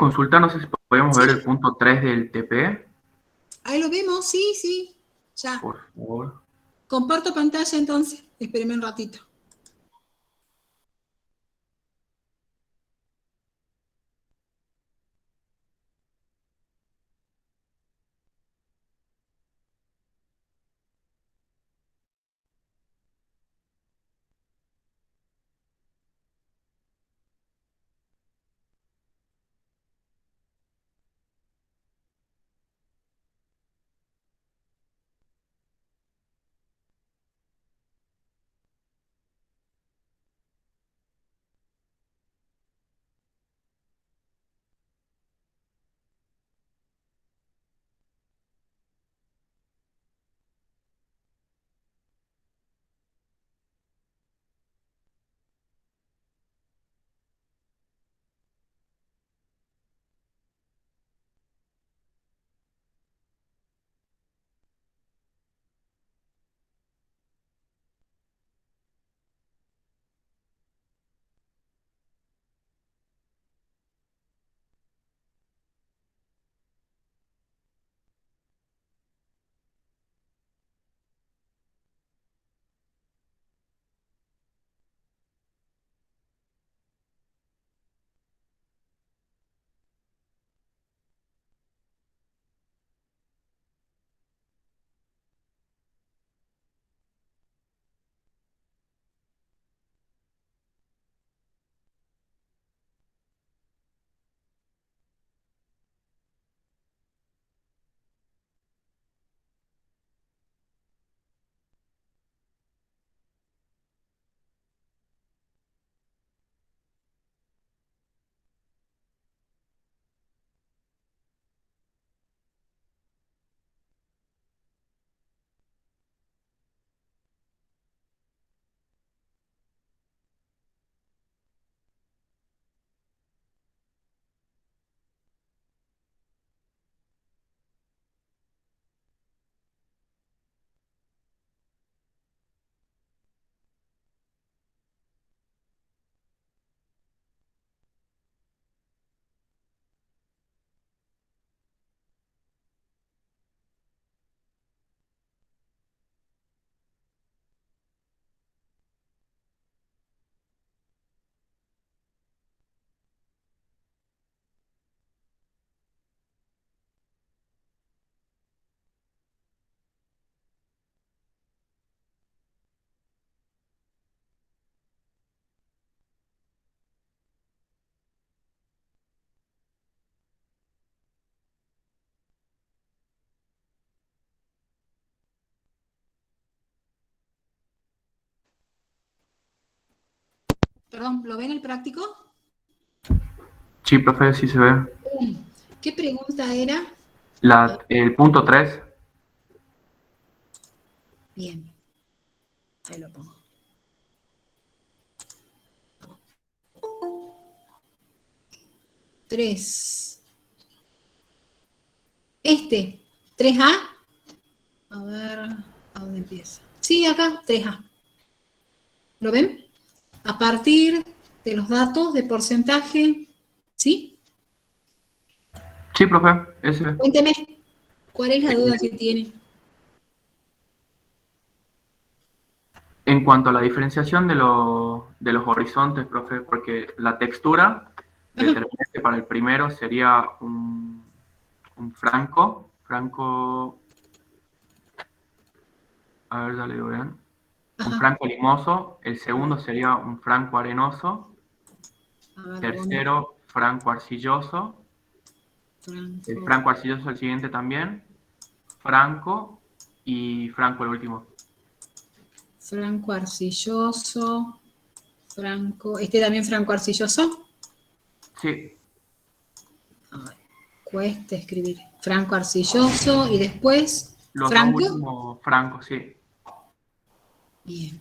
consultar, no sé si podemos ver Sí. el punto 3 del TP. Ahí lo vemos, sí, sí. Ya. Por favor. Comparto pantalla entonces. Espéreme un ratito. Perdón, ¿lo ven el práctico? Sí, profe, sí se ve. ¿Qué pregunta era? El punto 3. Bien, ahí lo pongo. Tres. Este, 3A. A ver, ¿a dónde empieza? Sí, acá, 3A. ¿Lo ven? A partir de los datos de porcentaje, ¿sí? Sí, profe, ese. Cuénteme, ¿cuál es la duda Eh, que tiene? En cuanto a la diferenciación de los horizontes, profe, porque la textura Ajá, determina que para el primero sería un franco, a ver, ya le digo bien, un ajá. franco limoso, el segundo sería un franco arenoso, A ver, ¿dónde? tercero franco arcilloso, el Franco, franco arcilloso el siguiente también, franco y franco el último. franco arcilloso, franco, ¿este también franco arcilloso? Sí, A ver, cuesta escribir. Franco arcilloso y después los dos franco. últimos francos, sí. Bien,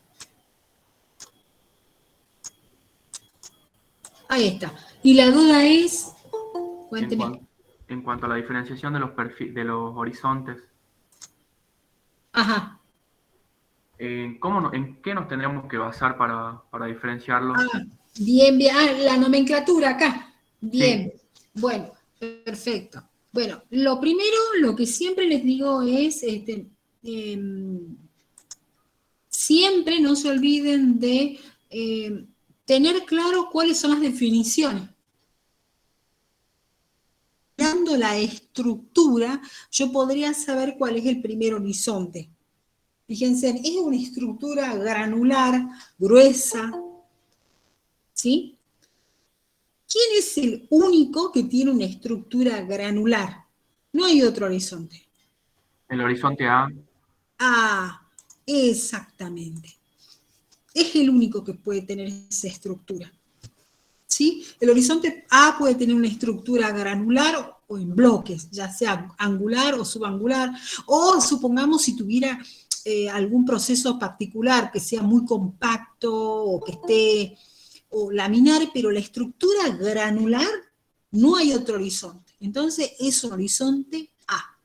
ahí está. Y la duda es, En, cuénteme. cuan- en cuanto a la diferenciación de de los horizontes, Ajá. ¿en qué nos tendríamos que basar para diferenciarlos? Ah, bien, bien. Ah, la nomenclatura acá. Bien. Sí, Bueno, perfecto. Bueno, lo primero, lo que siempre les digo es, siempre no se olviden de tener claro cuáles son las definiciones. Dando la estructura, yo podría saber cuál es el primer horizonte. Fíjense, es una estructura granular, gruesa, ¿sí? ¿Quién es el único que tiene una estructura granular? No hay otro horizonte. El horizonte A. Ah, exactamente. Es el único que puede tener esa estructura. ¿Sí? El horizonte A puede tener una estructura granular o en bloques, ya sea angular o subangular, o supongamos si tuviera algún proceso particular que sea muy compacto o que esté o laminar, pero la estructura granular no hay otro horizonte. Entonces es un horizonte A.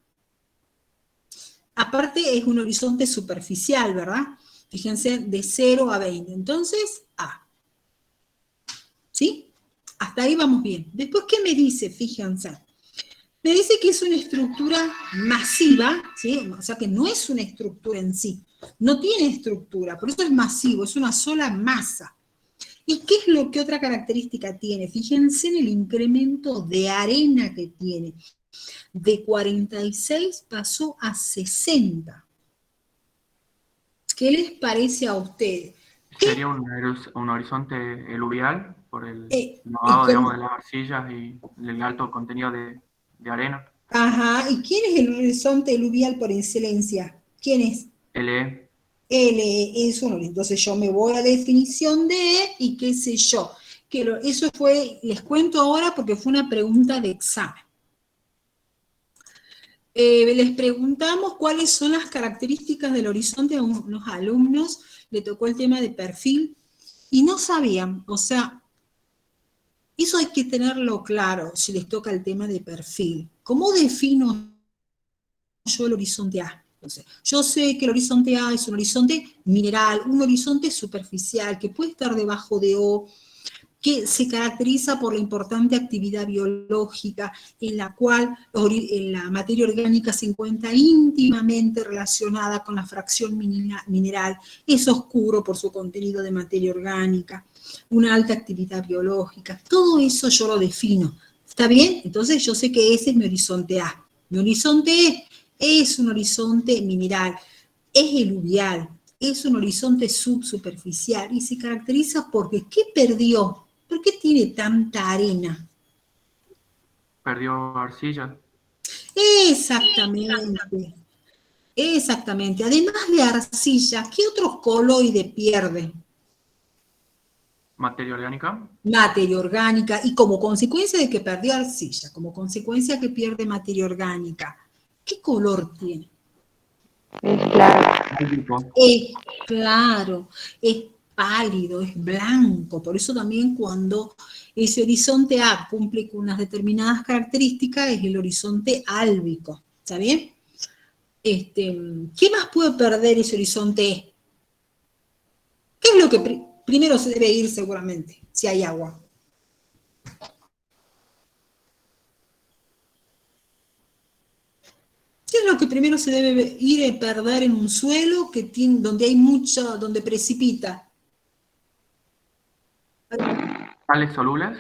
Aparte es un horizonte superficial, ¿verdad? Fíjense, de 0 a 20. Entonces, A. ¿Sí? Hasta ahí vamos bien. Después, ¿qué me dice? Fíjense. Me dice que es una estructura masiva, ¿sí? O sea que no es una estructura en sí. No tiene estructura, por eso es masivo, es una sola masa. ¿Y qué es lo que otra característica tiene? Fíjense en el incremento de arena que tiene. De 46 pasó a 60. ¿Qué les parece a ustedes? Sería un horizonte eluvial por el ¿Y lavado, digamos, cómo? de las arcillas y el alto contenido de arena. Ajá, ¿y quién es el horizonte eluvial por excelencia? ¿Quién es? LE. L es uno. Entonces yo me voy a la definición de E y qué sé yo. Eso fue, les cuento ahora porque fue una pregunta de examen. Les preguntamos cuáles son las características del horizonte a unos alumnos, le tocó el tema de perfil y no sabían, o sea, eso hay que tenerlo claro si les toca el tema de perfil. ¿Cómo defino yo el horizonte A? Entonces, yo sé que el horizonte A es un horizonte mineral, un horizonte superficial que puede estar debajo de O, que se caracteriza por la importante actividad biológica en la cual la materia orgánica se encuentra íntimamente relacionada con la fracción mineral, es oscuro por su contenido de materia orgánica, una alta actividad biológica, todo eso yo lo defino, ¿está bien? Entonces yo sé que ese es mi horizonte A. Mi horizonte es un horizonte mineral, es eluvial, es un horizonte subsuperficial y se caracteriza porque ¿qué perdió? ¿Por qué tiene tanta arena? Perdió arcilla. Exactamente, exactamente. Además de arcilla, ¿qué otros coloides pierde? Materia orgánica. Materia orgánica y como consecuencia de que perdió arcilla, como consecuencia que pierde materia orgánica, ¿qué color tiene? Es claro. Álgico. Es claro, es pálido, es blanco, por eso también cuando ese horizonte A cumple con unas determinadas características es el horizonte álbico, ¿está bien? ¿Qué más puede perder ese horizonte E? ¿Qué es lo que primero se debe ir seguramente, si hay agua? ¿Qué es lo que primero se debe ir a perder en un suelo donde hay mucho, donde precipita? Sales solubles.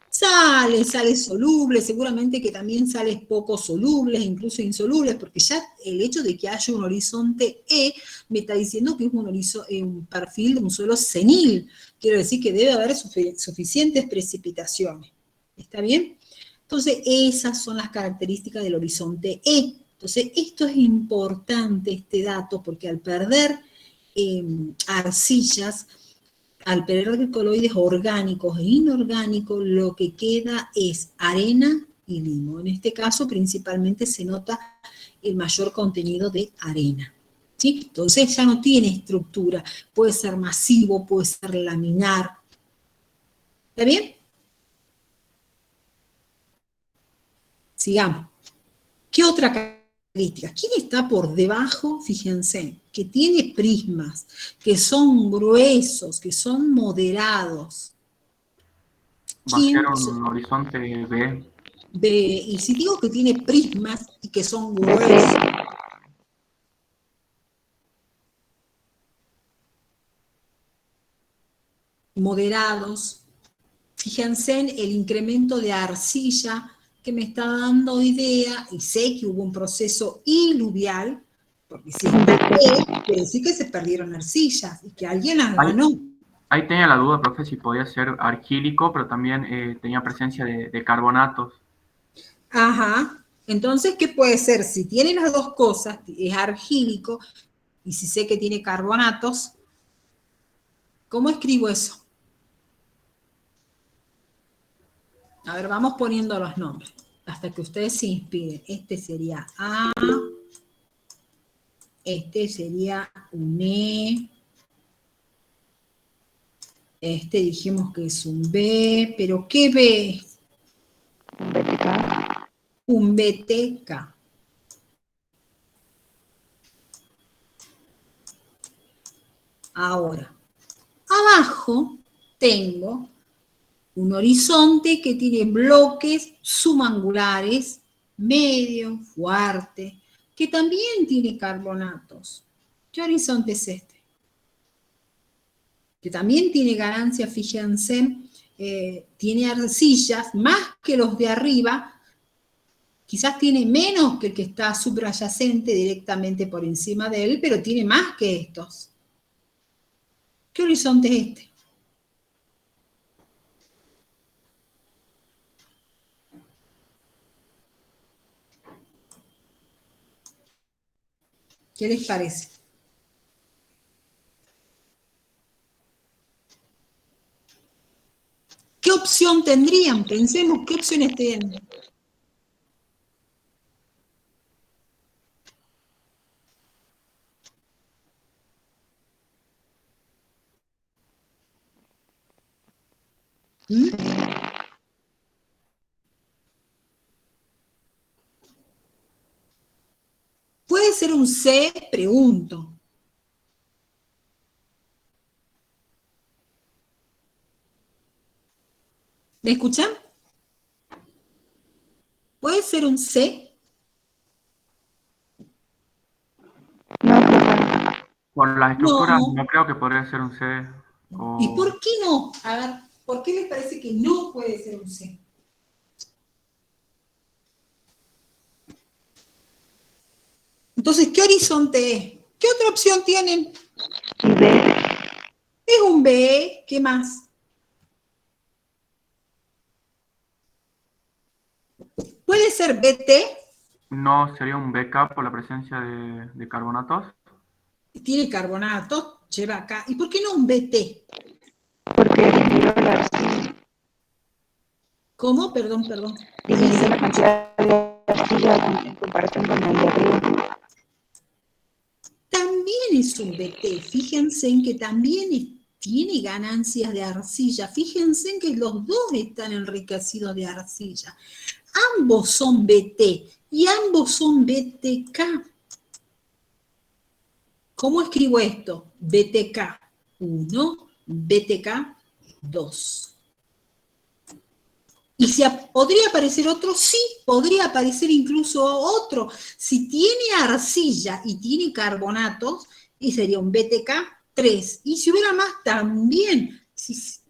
Sales solubles, seguramente que también sales poco solubles, incluso insolubles, porque ya el hecho de que haya un horizonte E me está diciendo que es un perfil de un suelo senil. Quiero decir que debe haber suficientes precipitaciones. ¿Está bien? Entonces, esas son las características del horizonte E. Entonces, esto es importante, este dato, porque al perder arcillas, al perder coloides orgánicos e inorgánicos, lo que queda es arena y limo. En este caso, principalmente se nota el mayor contenido de arena. ¿Sí? Entonces ya no tiene estructura, puede ser masivo, puede ser laminar. ¿Está bien? Sigamos. ¿Qué otra característica? ¿Quién está por debajo? Fíjense, que tiene prismas, que son gruesos, que son moderados. Va a ser ¿Quién? un horizonte B. y si digo que tiene prismas y que son gruesos, moderados, fíjense en el incremento de arcilla que me está dando idea, y sé que hubo un proceso iluvial, porque si está quiere decir que se perdieron arcillas y que alguien las ganó. Ahí tenía la duda, profe, si podía ser argílico, pero también tenía presencia de carbonatos. Ajá. Entonces, ¿qué puede ser? Si tiene las dos cosas, es argílico, y si sé que tiene carbonatos, ¿cómo escribo eso? A ver, vamos poniendo los nombres, hasta que ustedes se inspiren. Este sería A, este sería un E, este dijimos que es un B, pero ¿qué B? Un BTK. Un BTK. Ahora, abajo tengo un horizonte que tiene bloques subangulares, medio, fuerte, que también tiene carbonatos. ¿Qué horizonte es este? Que también tiene ganancia, fíjense, tiene arcillas, más que los de arriba, quizás tiene menos que el que está subyacente directamente por encima de él, pero tiene más que estos. ¿Qué horizonte es este? ¿Qué les parece? ¿Qué opción tendrían? Pensemos, ¿qué opciones tienen? ¿Mm? ¿Puede ser un C? Pregunto. ¿Me escuchan? ¿Puede ser un C? No, profe. Por las estructuras No. no creo que podría ser un C. ¿Y O... por qué no? A ver, ¿por qué les parece que no puede ser un C? Entonces, ¿qué horizonte es? ¿Qué otra opción tienen? Y B. Es un B, ¿qué más? ¿Puede ser BT? No sería un BK por la presencia de carbonatos. Tiene carbonato, lleva acá. ¿Y por qué no un BT? Porque disminuyó la arcilla. ¿Cómo? Perdón, perdón. Disminuyó la cantidad de arcilla en comparación con la de arriba. También es un BT. Fíjense en que también tiene ganancias de arcilla. Fíjense en que los dos están enriquecidos de arcilla. Ambos son BT y ambos son BTK. ¿Cómo escribo esto? BTK 1, BTK 2. ¿Y si podría aparecer otro? Sí, podría aparecer incluso otro. Si tiene arcilla y tiene carbonatos, y sería un BTK 3. Y si hubiera más, también.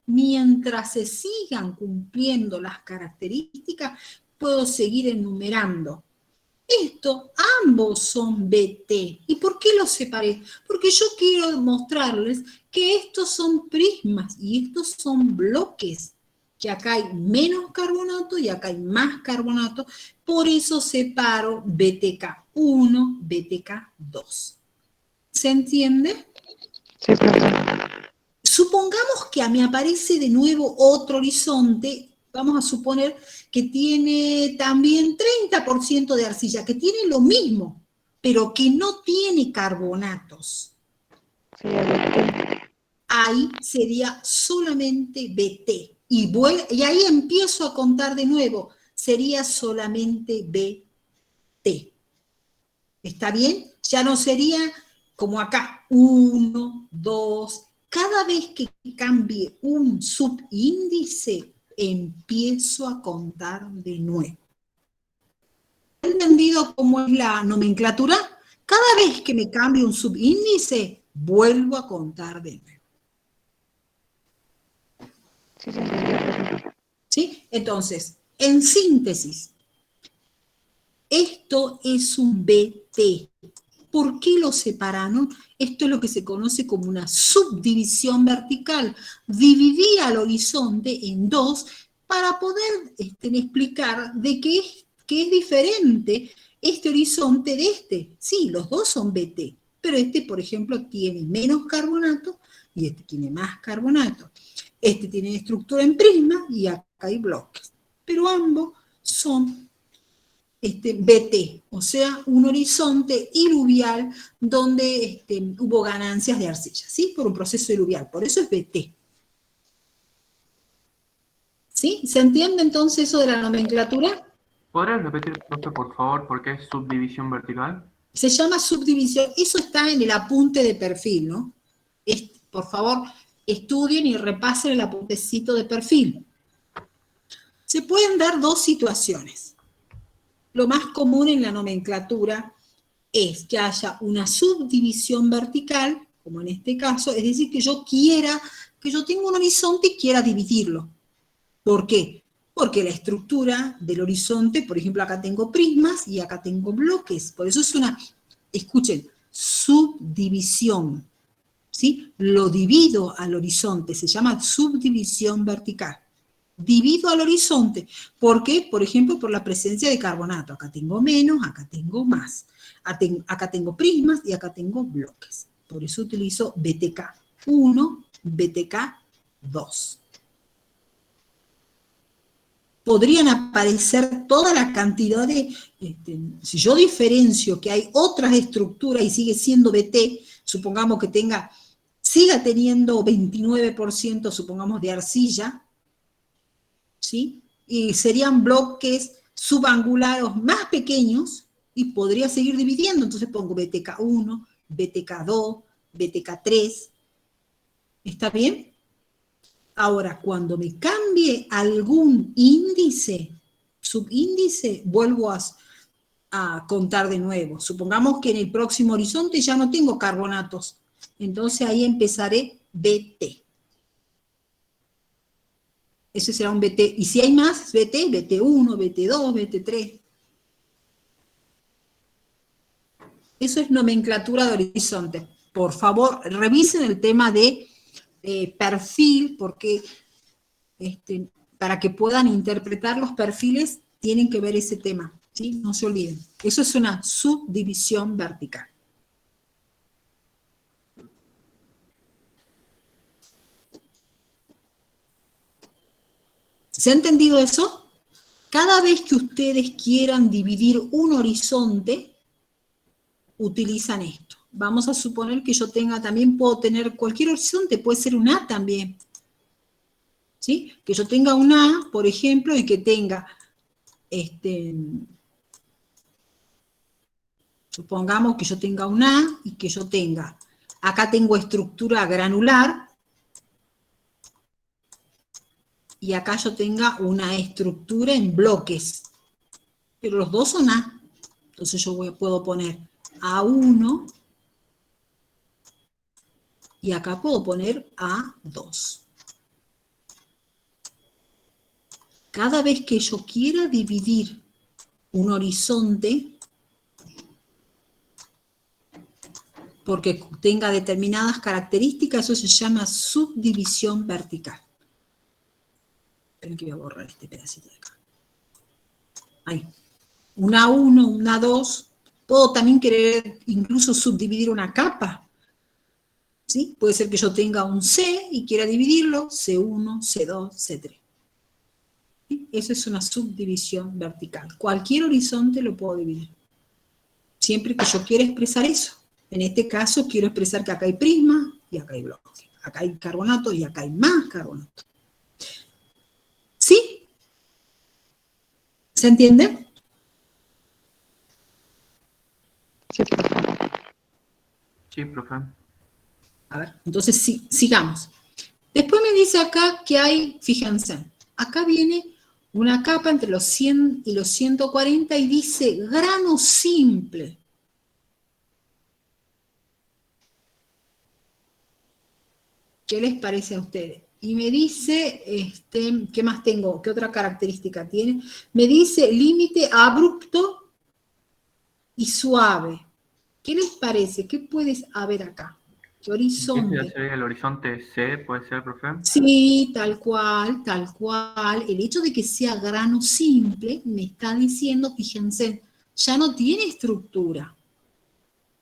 Mientras se sigan cumpliendo las características, puedo seguir enumerando. Esto, ambos son BT. ¿Y por qué los separé? Porque yo quiero mostrarles que estos son prismas y estos son bloques, que acá hay menos carbonato y acá hay más carbonato, por eso separo BTK1, BTK2. ¿Se entiende? Sí, profe. Supongamos que me aparece de nuevo otro horizonte, vamos a suponer que tiene también 30% de arcilla, que tiene lo mismo, pero que no tiene carbonatos. Sería BT. Ahí sería solamente BT. Y ahí empiezo a contar de nuevo, sería solamente BT. ¿Está bien? Ya no sería como acá, 1, 2. Cada vez que cambie un subíndice, empiezo a contar de nuevo. entendido cómo es la nomenclatura? Cada vez que me cambie un subíndice, vuelvo a contar de nuevo. Sí, se entendió. ¿Sí? Entonces, en síntesis, esto es un BT. ¿Por qué lo separaron? Esto es lo que se conoce como una subdivisión vertical. Dividí al horizonte en dos para poder explicar de qué es diferente este horizonte de este. Sí, los dos son BT, pero este, por ejemplo, tiene menos carbonato y este tiene más carbonato. Este tiene estructura en prisma y acá hay bloques. Pero ambos son BT, o sea, un horizonte diluvial donde hubo ganancias de arcilla, ¿sí? Por un proceso diluvial, por eso es BT. ¿Sí? ¿Se entiende entonces eso de la nomenclatura? ¿Podrías repetir, profe, por favor, por qué es subdivisión vertical? Se llama subdivisión, eso está en el apunte de perfil, ¿no? Por favor, estudien y repasen el apuntecito de perfil. Se pueden dar dos situaciones. Lo más común en la nomenclatura es que haya una subdivisión vertical, como en este caso, es decir, que yo tenga un horizonte y quiera dividirlo. ¿Por qué? Porque la estructura del horizonte, por ejemplo, acá tengo prismas y acá tengo bloques. Por eso es escuchen, subdivisión. ¿Sí? Lo divido al horizonte, se llama subdivisión vertical. Divido al horizonte. ¿Por qué? Por ejemplo, por la presencia de carbonato. Acá tengo menos, acá tengo más. Acá tengo prismas y acá tengo bloques. Por eso utilizo BTK1, BTK2. Podrían aparecer toda la cantidad de... si yo diferencio que hay otras estructuras y sigue siendo BT, supongamos que siga teniendo 29%, supongamos, de arcilla, ¿sí? Y serían bloques subangulares más pequeños y podría seguir dividiendo. Entonces pongo BTK1, BTK2, BTK3. ¿Está bien? Ahora, cuando me cambie algún índice, subíndice, vuelvo a contar de nuevo. Supongamos que en el próximo horizonte ya no tengo carbonatos. Entonces ahí empezaré BT. Ese será un BT. Y si hay más, BT, BT1, BT2, BT3. Eso es nomenclatura de horizonte. Por favor, revisen el tema de perfil, porque para que puedan interpretar los perfiles, tienen que ver ese tema, ¿sí? No se olviden. Eso es una subdivisión vertical. ¿Se ha entendido eso? Cada vez que ustedes quieran dividir un horizonte, utilizan esto. Vamos a suponer que yo también puedo tener cualquier horizonte, puede ser un A también. ¿Sí? Que yo tenga un A, por ejemplo, y que tenga, supongamos que yo tenga un A y que yo tenga, acá tengo estructura granular, y acá yo tenga una estructura en bloques. Pero los dos son A. Entonces yo puedo poner A1 y acá puedo poner A2. Cada vez que yo quiera dividir un horizonte, porque tenga determinadas características, eso se llama subdivisión vertical. Esperen que voy a borrar este pedacito de acá. Ahí. Un A1, un A2. Puedo también querer incluso subdividir una capa. ¿Sí? Puede ser que yo tenga un C y quiera dividirlo, C1, C2, C3. ¿Sí? Eso es una subdivisión vertical. Cualquier horizonte lo puedo dividir. Siempre que yo quiera expresar eso. En este caso quiero expresar que acá hay prisma y acá hay bloque. Acá hay carbonato y acá hay más carbonato. ¿Sí? ¿Se entiende? Sí, por favor. Sí, profe. A ver, entonces sí, sigamos. Después me dice acá que hay, fíjense, acá viene una capa entre los 100 y los 140 y dice grano simple. ¿Qué les parece a ustedes? Y me dice, ¿qué más tengo? ¿Qué otra característica tiene? Me dice límite abrupto y suave. ¿Qué les parece? ¿Qué puedes haber acá? ¿Qué ¿Qué ya horizonte? sería el horizonte C, puede ser, profe? Sí, tal cual, tal cual. El hecho de que sea grano simple me está diciendo, fíjense, ya no tiene estructura.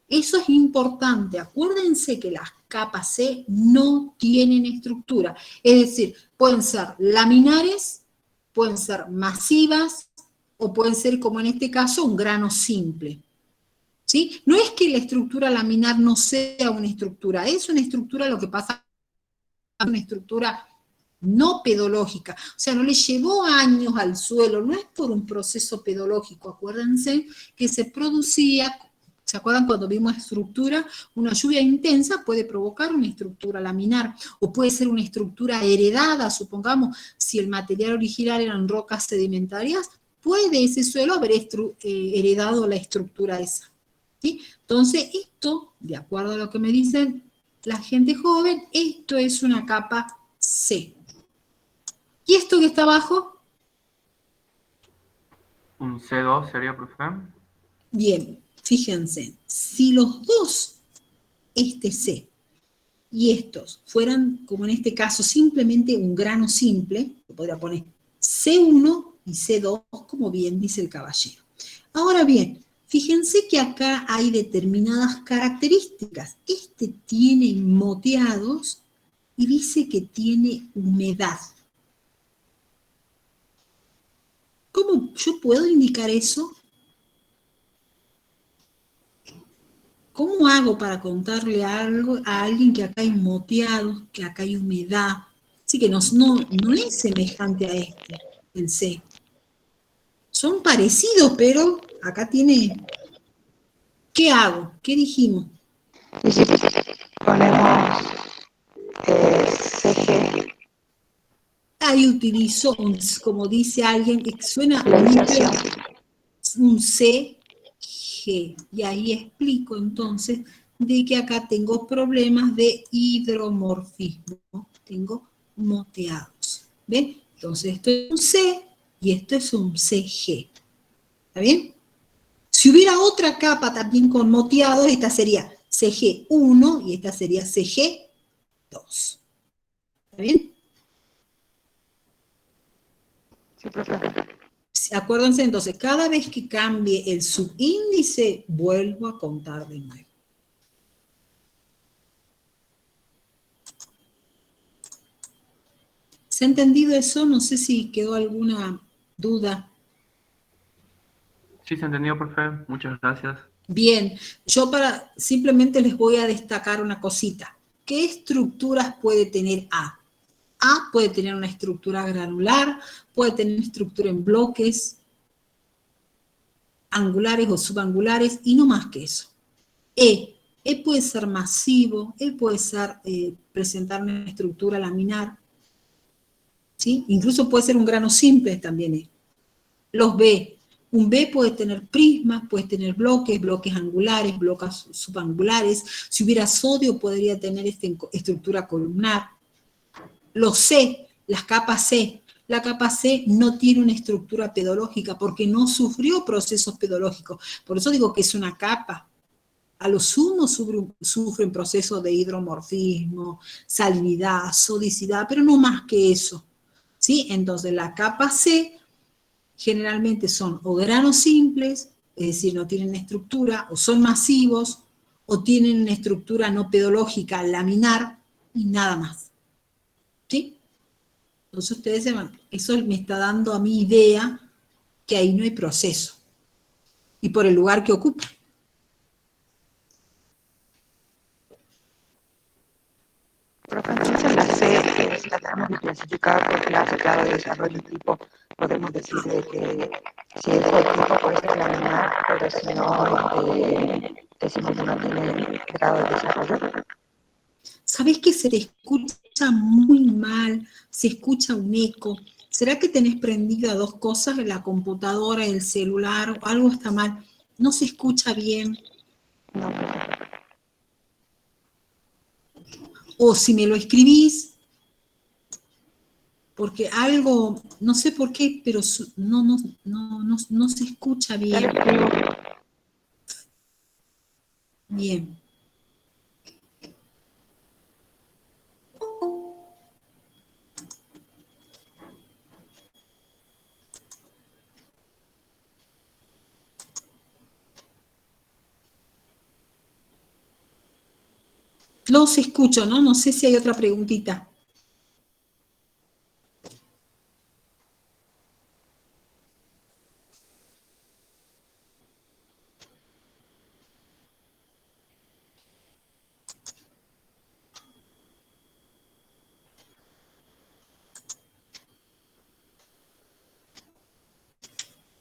Eso es importante. Acuérdense que las capas C no tienen estructura. Es decir, pueden ser laminares, pueden ser masivas o pueden ser, como en este caso, un grano simple. ¿Sí? No es que la estructura laminar no sea una estructura, es una estructura, lo que pasa es una estructura no pedológica. O sea, no le llevó años al suelo, no es por un proceso pedológico. Acuérdense que se producía, ¿se acuerdan cuando vimos estructura? Una lluvia intensa puede provocar una estructura laminar, o puede ser una estructura heredada, supongamos, si el material original eran rocas sedimentarias, puede ese suelo haber heredado la estructura esa. ¿Sí? Entonces, esto, de acuerdo a lo que me dicen la gente joven, esto es una capa C. ¿Y esto que está abajo? Un C2 sería, profe. Bien, fíjense, si los dos, este C y estos, fueran, como en este caso, simplemente un grano simple, lo podría poner C1 y C2, como bien dice el caballero. Ahora bien, fíjense que acá hay determinadas características. Este tiene moteados y dice que tiene humedad. ¿Cómo yo puedo indicar eso? ¿Cómo hago para contarle algo a alguien que acá hay moteados, que acá hay humedad? Así que no es semejante a este, el C. Son parecidos, pero acá tiene... ¿Qué hago? ¿Qué dijimos? Y si ponemos CG, Ahí utilizo, como dice alguien, que suena la limpio, inserción, un CG. Y ahí explico entonces de que acá tengo problemas de hidromorfismo. Tengo moteados. ¿Ven? Entonces esto es un C y esto es un CG. ¿Está bien? Si hubiera otra capa también con moteados, esta sería CG1 y esta sería CG2. ¿Está bien? sí, profe. Acuérdense entonces, cada vez que cambie el subíndice, vuelvo a contar de nuevo. ¿Se ha entendido eso? No sé si quedó alguna duda. Sí, se entendió, profe. Muchas gracias. Bien, yo simplemente les voy a destacar una cosita. ¿Qué estructuras puede tener A? A puede tener una estructura granular, puede tener estructura en bloques, angulares o subangulares, y no más que eso. E puede ser masivo, E puede ser, presentar una estructura laminar, ¿sí? Incluso puede ser un grano simple también E. Los B, un B puede tener prismas, puede tener bloques, bloques angulares, bloques subangulares. Si hubiera sodio podría tener estructura columnar. Los C, las capas C, la capa C no tiene una estructura pedológica porque no sufrió procesos pedológicos. Por eso digo que es una capa. A lo sumo sufren procesos de hidromorfismo, salinidad, sodicidad, pero no más que eso. ¿Sí? Entonces la capa C generalmente son o granos simples, es decir, no tienen estructura, o son masivos, o tienen una estructura no pedológica laminar, y nada más. ¿Sí? Entonces ustedes se van, eso me está dando a mi idea que ahí no hay proceso. Y por el lugar que ocupa. Profe, entonces la C la tenemos que clasificar por clase, grado de desarrollo y tipo. Podemos decir de que si es de tipo puede ser laminar, pero si no, decimos que no tiene grado de desarrollo. ¿Sabés que se te escucha muy mal? Se escucha un eco. ¿Será que tenés prendida dos cosas, la computadora, el celular, o algo está mal? No se escucha bien. No, profe. O si me lo escribís, porque algo, no sé por qué, pero no se escucha Ya lo bien. escribo. Bien. Los escucho, ¿no? No sé si hay otra preguntita.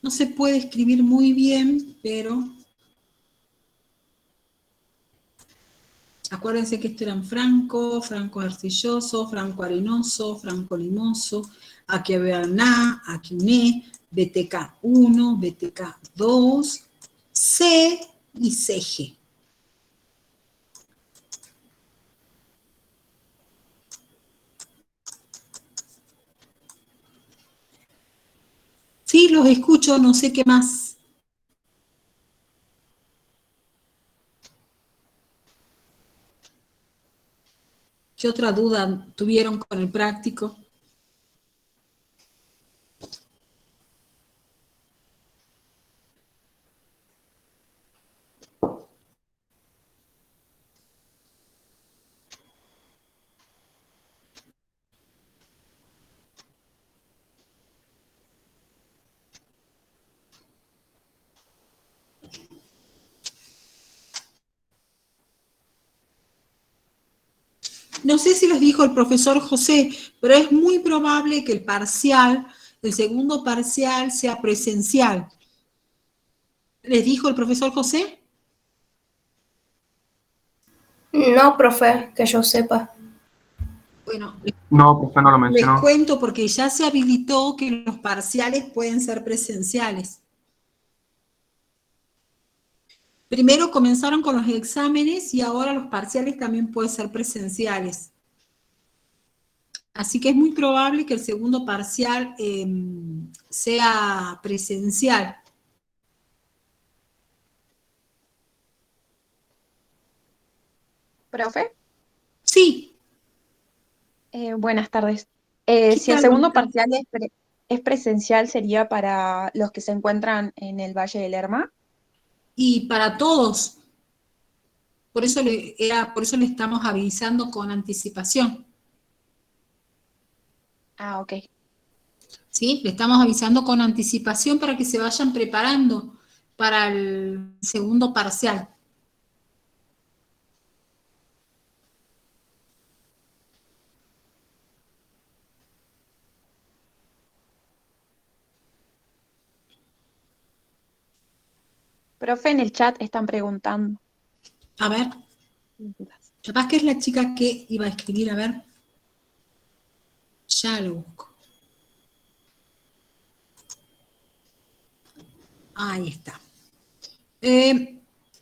No se puede escribir muy bien, pero acuérdense que esto eran franco, franco arcilloso, franco arenoso, franco limoso, aquí había na, aquí ne, BTK 1, BTK 2, C y CG. Sí, los escucho, no sé qué más. ¿Qué otra duda tuvieron con el práctico? No sé si les dijo el profesor José, pero es muy probable que el parcial, el segundo parcial, sea presencial. ¿Les dijo el profesor José? No, profe, que yo sepa. Bueno, No, profe, no lo les mencionó. cuento porque ya se habilitó que los parciales pueden ser presenciales. Primero comenzaron con los exámenes y ahora los parciales también pueden ser presenciales. Así que es muy probable que el segundo parcial sea presencial. Profe, Sí, buenas tardes. ¿qué Si el tal? segundo parcial es presencial, ¿sería para los que se encuentran en el Valle del Lerma? Y para todos, por eso le estamos avisando con anticipación. Ah, ok. ¿Sí? Le estamos avisando con anticipación para que se vayan preparando para el segundo parcial. Profe, en el chat están preguntando. A ver, capaz que es la chica que iba a escribir, a ver. Ya lo busco. Ahí está.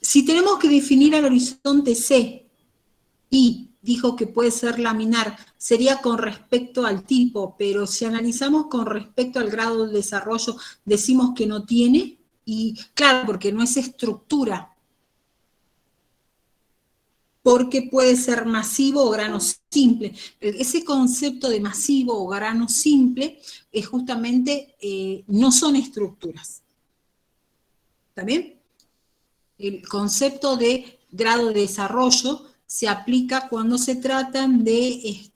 Si tenemos que definir al horizonte C y dijo que puede ser laminar, sería con respecto al tipo, pero si analizamos con respecto al grado de desarrollo, decimos que no tiene, y claro, porque no es estructura, porque puede ser masivo o grano simple. Ese concepto de masivo o grano simple es justamente, no son estructuras. ¿Está bien? El concepto de grado de desarrollo se aplica cuando se tratan de,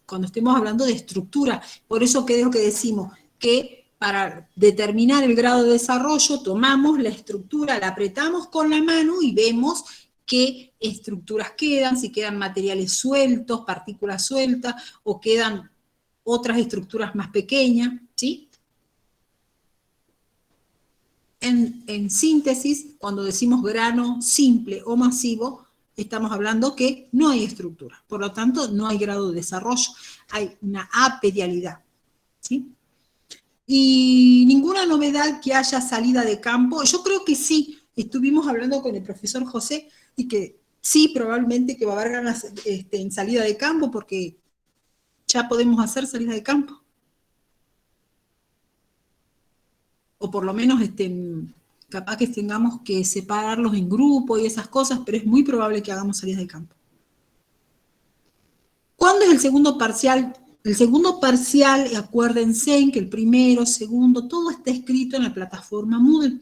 cuando estemos hablando de estructura. Por eso que es lo que decimos, que para determinar el grado de desarrollo tomamos la estructura, la apretamos con la mano y vemos qué estructuras quedan, si quedan materiales sueltos, partículas sueltas, o quedan otras estructuras más pequeñas, ¿sí? En síntesis, cuando decimos grano simple o masivo, estamos hablando que no hay estructura, por lo tanto no hay grado de desarrollo, hay una aperialidad. ¿sí? Y ninguna novedad que haya salida de campo. Yo creo que sí, estuvimos hablando con el profesor José y que sí, probablemente que va a haber ganas en salida de campo porque ya podemos hacer salida de campo. O por lo menos capaz que tengamos que separarlos en grupos y esas cosas, pero es muy probable que hagamos salidas de campo. ¿Cuándo es el segundo parcial? El segundo parcial, acuérdense que el primero, segundo, todo está escrito en la plataforma Moodle.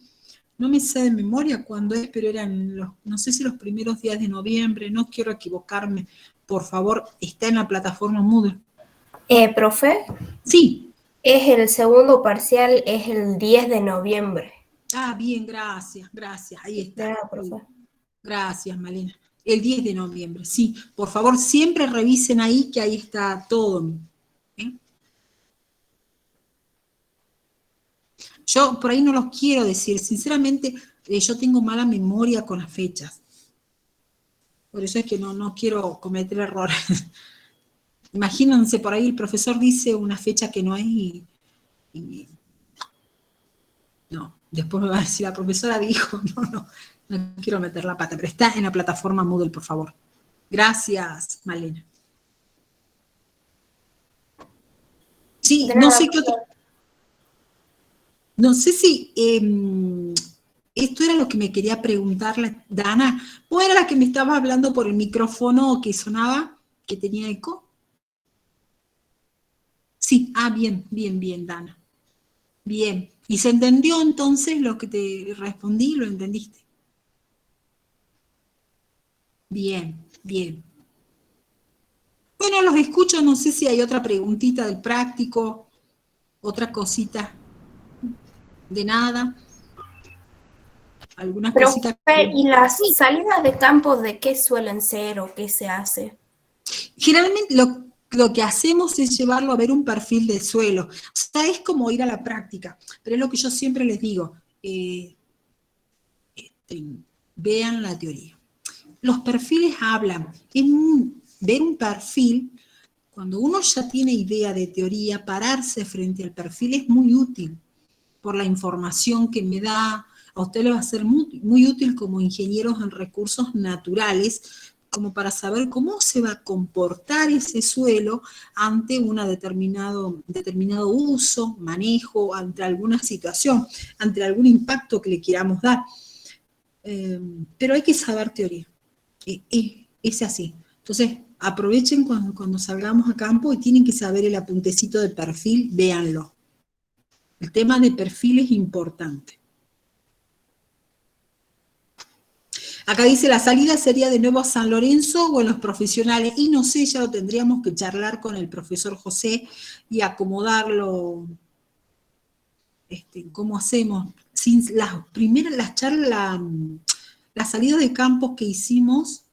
No me sé de memoria cuándo es, pero eran no sé si los primeros días de noviembre, no quiero equivocarme. Por favor, está en la plataforma Moodle. Profe, Sí. es el segundo parcial, es el 10 de noviembre. Ah, bien, gracias. Ahí está. Nada, profe. Gracias, Malena. El 10 de noviembre, sí. Por favor, siempre revisen ahí que ahí está todo. ¿Eh? Yo por ahí no los quiero decir. Sinceramente, yo tengo mala memoria con las fechas. Por eso es que no quiero cometer errores. Imagínense, por ahí el profesor dice una fecha que no es y no. Después me va a decir, la profesora dijo, no quiero meter la pata, pero está en la plataforma Moodle, por favor. Gracias, Malena. Sí, no sé qué otro. No sé si esto era lo que me quería preguntar, Dana. ¿Vos era la que me estaba hablando por el micrófono que sonaba, que tenía eco? Sí, bien, Dana. Bien. ¿Y se entendió entonces lo que te respondí? ¿Lo entendiste? Bien. Bueno, los escucho, no sé si hay otra preguntita del práctico, otra cosita. De nada. Algunas cositas. ¿Y las salidas de campo de qué suelen ser o qué se hace? Generalmente lo que hacemos es llevarlo a ver un perfil de suelo. O sea, es como ir a la práctica. Pero es lo que yo siempre les digo. Vean la teoría. Los perfiles hablan. Ver un perfil, cuando uno ya tiene idea de teoría, pararse frente al perfil es muy útil por la información que me da. A usted le va a ser muy útil como ingenieros en recursos naturales, como para saber cómo se va a comportar ese suelo ante un determinado uso, manejo, ante alguna situación, ante algún impacto que le queramos dar. Pero hay que saber teoría. Es así. Entonces, aprovechen cuando salgamos a campo y tienen que saber el apuntecito de perfil, véanlo. El tema de perfil es importante. Acá dice, la salida sería de nuevo a San Lorenzo o en los profesionales. Y no sé, ya lo tendríamos que charlar con el profesor José y acomodarlo. ¿Cómo hacemos? Las charlas, las salidas de campos que hicimos.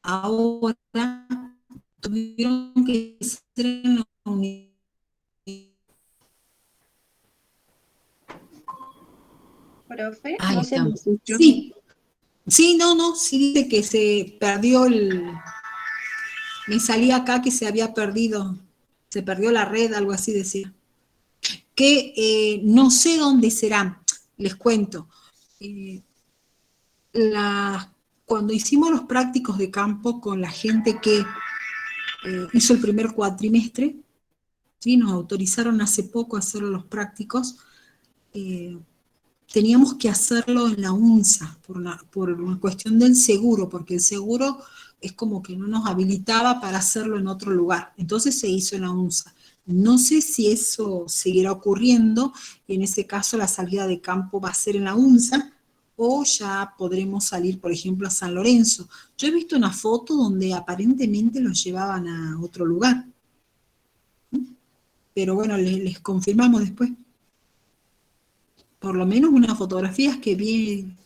Ahora tuvieron que ser en la unidad. Profe, Ahí no se está. lo escuchó. Sí, sí dice que se perdió me salía acá que se había perdido, se perdió la red, algo así decía. Que no sé dónde será, les cuento. Cuando hicimos los prácticos de campo con la gente que hizo el primer cuatrimestre, ¿sí? Nos autorizaron hace poco a hacer los prácticos, teníamos que hacerlo en la UNSA, por una cuestión del seguro, porque el seguro es como que no nos habilitaba para hacerlo en otro lugar. Entonces se hizo en la UNSA. No sé si eso seguirá ocurriendo, y en ese caso la salida de campo va a ser en la UNSA, o ya podremos salir, por ejemplo, a San Lorenzo. Yo he visto una foto donde aparentemente los llevaban a otro lugar. Pero bueno, les confirmamos después. Por lo menos unas fotografías que vi,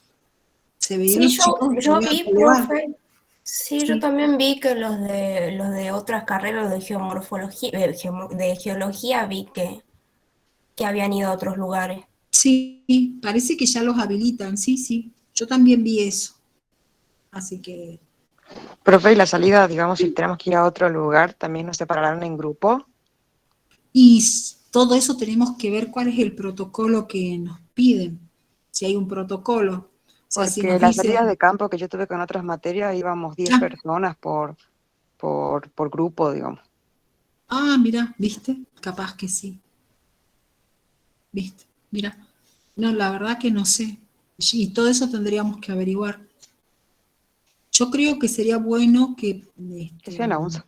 se veían Sí, los chicos que yo iban vi, a elevar. profe. Sí, yo Sí, también vi que los de otras carreras de geomorfología, de geología, vi que habían ido a otros lugares. sí, parece que ya los habilitan, sí, sí. Yo también vi eso. Así que, Profe, y la salida, digamos, si tenemos que ir a otro lugar, ¿también nos separarán en grupo? y todo eso tenemos que ver cuál es el protocolo que nos piden. Si hay un protocolo. O sea, si Porque nos las salidas de dicen, campo que yo tuve con otras materias íbamos 10 ah, personas por grupo, digamos. mira, ¿viste? Capaz que sí, ¿viste? Mira. No, la verdad que no sé. Y todo eso tendríamos que averiguar. Yo creo que sería bueno que, Que sea en la UNSA.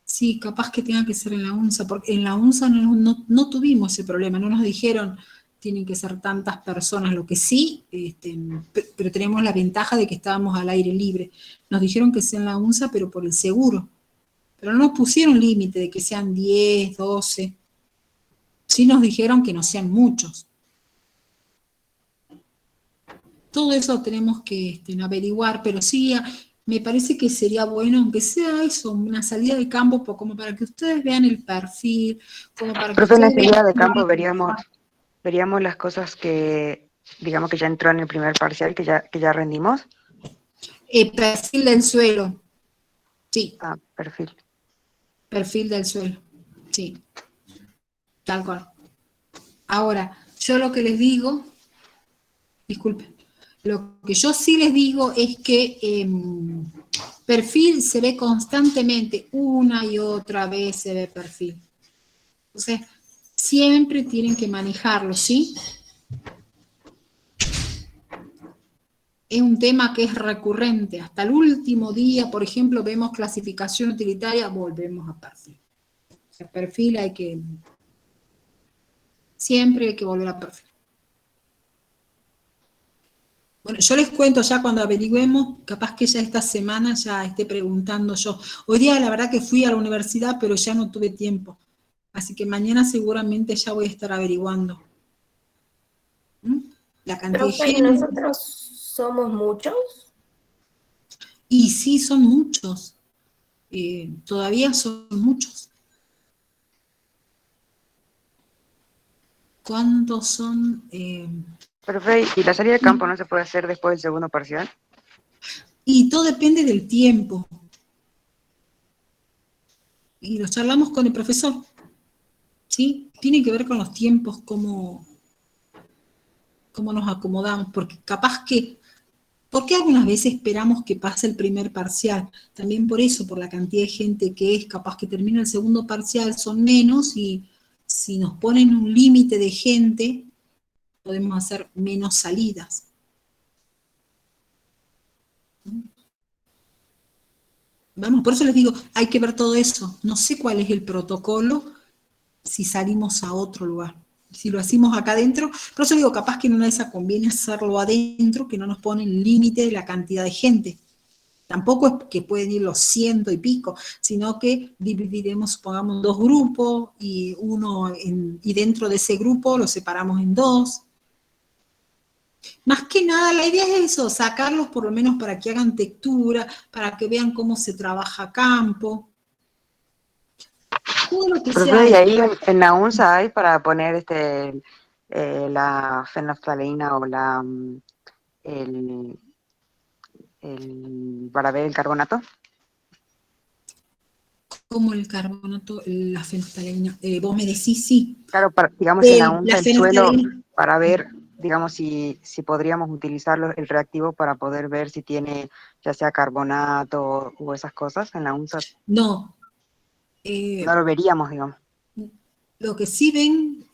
sí, capaz que tenga que ser en la UNSA, porque en la UNSA no tuvimos ese problema, no nos dijeron tienen que ser tantas personas, lo que sí, pero tenemos la ventaja de que estábamos al aire libre. Nos dijeron que sea en la UNSA, pero por el seguro. Pero no nos pusieron límite de que sean 10, 12. Sí nos dijeron que no sean muchos. Todo eso tenemos que averiguar, pero sí, me parece que sería bueno, aunque sea eso, una salida de campo, como para que ustedes vean el perfil, como para que Profe, en la ustedes vean... salida de campo veríamos las cosas que, digamos, que ya entró en el primer parcial, que ya rendimos. El perfil del suelo, sí, Ah, perfil. perfil del suelo, sí, tal cual. Ahora, yo lo que les digo, disculpen, lo que yo sí les digo es que perfil se ve constantemente, una y otra vez se ve perfil. Entonces, siempre tienen que manejarlo, ¿sí? Es un tema que es recurrente. Hasta el último día, por ejemplo, vemos clasificación utilitaria, volvemos a perfil. O sea, perfil siempre hay que volver a perfil. Bueno, yo les cuento ya cuando averigüemos, capaz que ya esta semana ya esté preguntando yo. Hoy día la verdad que fui a la universidad, pero ya no tuve tiempo. Así que mañana seguramente ya voy a estar averiguando. ¿Mm? La cantidad de Profe, ¿y gente. nosotros somos muchos? Y sí, son muchos. Todavía son muchos. ¿Cuántos son? Profe, ¿y la salida de campo no se puede hacer después del segundo parcial? Y todo depende del tiempo. Y lo charlamos con el profesor. ¿Sí? Tiene que ver con los tiempos, cómo nos acomodamos. Porque capaz que... ¿Por qué algunas veces esperamos que pase el primer parcial? También por eso, por la cantidad de gente que es, capaz que termina el segundo parcial, son menos y si nos ponen un límite de gente, podemos hacer menos salidas. Vamos, por eso les digo, hay que ver todo eso. No sé cuál es el protocolo si salimos a otro lugar. Si lo hacemos acá adentro, por eso digo, capaz que en una de esas conviene hacerlo adentro, que no nos ponen límite de la cantidad de gente. Tampoco es que pueden ir los 100 y pico, sino que dividiremos, supongamos, dos grupos y y dentro de ese grupo lo separamos en dos. Más que nada, la idea es eso, sacarlos por lo menos para que hagan textura, para que vean cómo se trabaja a campo. Todo lo que sea. Profe, y ahí en la UNSA hay para poner la fenolftaleína o el, para ver el carbonato. Como el carbonato, la fenolftaleína. Vos me decís sí. Claro, digamos en la La UNSA el suelo fenolftaleína. para ver, digamos, si podríamos utilizarlo, el reactivo para poder ver si tiene ya sea carbonato o esas cosas en la UNSA. No. No lo veríamos, digamos. Lo que sí ven,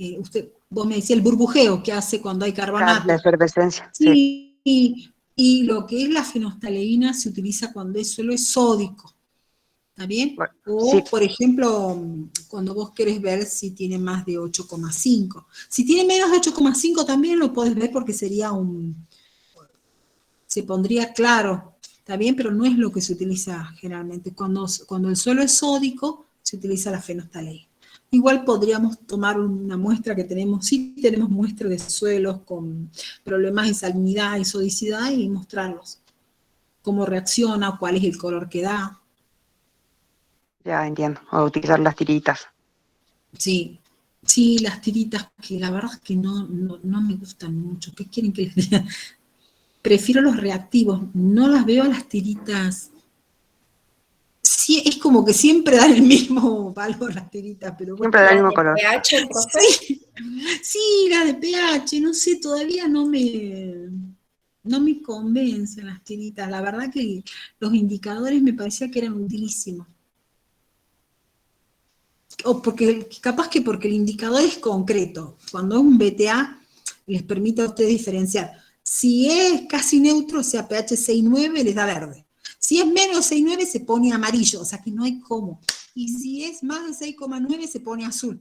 vos me decías el burbujeo que hace cuando hay Claro, la carbonato. efervescencia, sí. Sí, y lo que es la fenolftaleína se utiliza cuando el suelo es sódico. ¿Está bien? Bueno, sí, O, por ejemplo, cuando vos querés ver si tiene más de 8,5. Si tiene menos de 8,5 también lo podés ver porque sería se pondría claro, está bien, pero no es lo que se utiliza generalmente. Cuando el suelo es sódico, se utiliza la fenolftaleína. Igual podríamos tomar una muestra que tenemos, sí tenemos muestras de suelos con problemas de salinidad y sodicidad y mostrarlos. Cómo reacciona, cuál es el color que da. Ya entiendo, o utilizar las tiritas. Sí, sí, las tiritas, que la verdad es que no me gustan mucho. ¿Qué quieren que les diga? Prefiero los reactivos, no las veo a las tiritas. Sí, es como que siempre dan el mismo valor las tiritas, pero bueno. Siempre da el ¿La mismo de color. pH, profe? Sí, sí, la de pH, no sé, todavía no me convencen las tiritas. La verdad que los indicadores me parecía que eran utilísimos. O porque, capaz que porque el indicador es concreto. Cuando es un BTA, les permite a ustedes diferenciar. Si es casi neutro, o sea, pH 6,9, les da verde. Si es menos 6,9, se pone amarillo, o sea que no hay cómo. Y si es más de 6,9, se pone azul.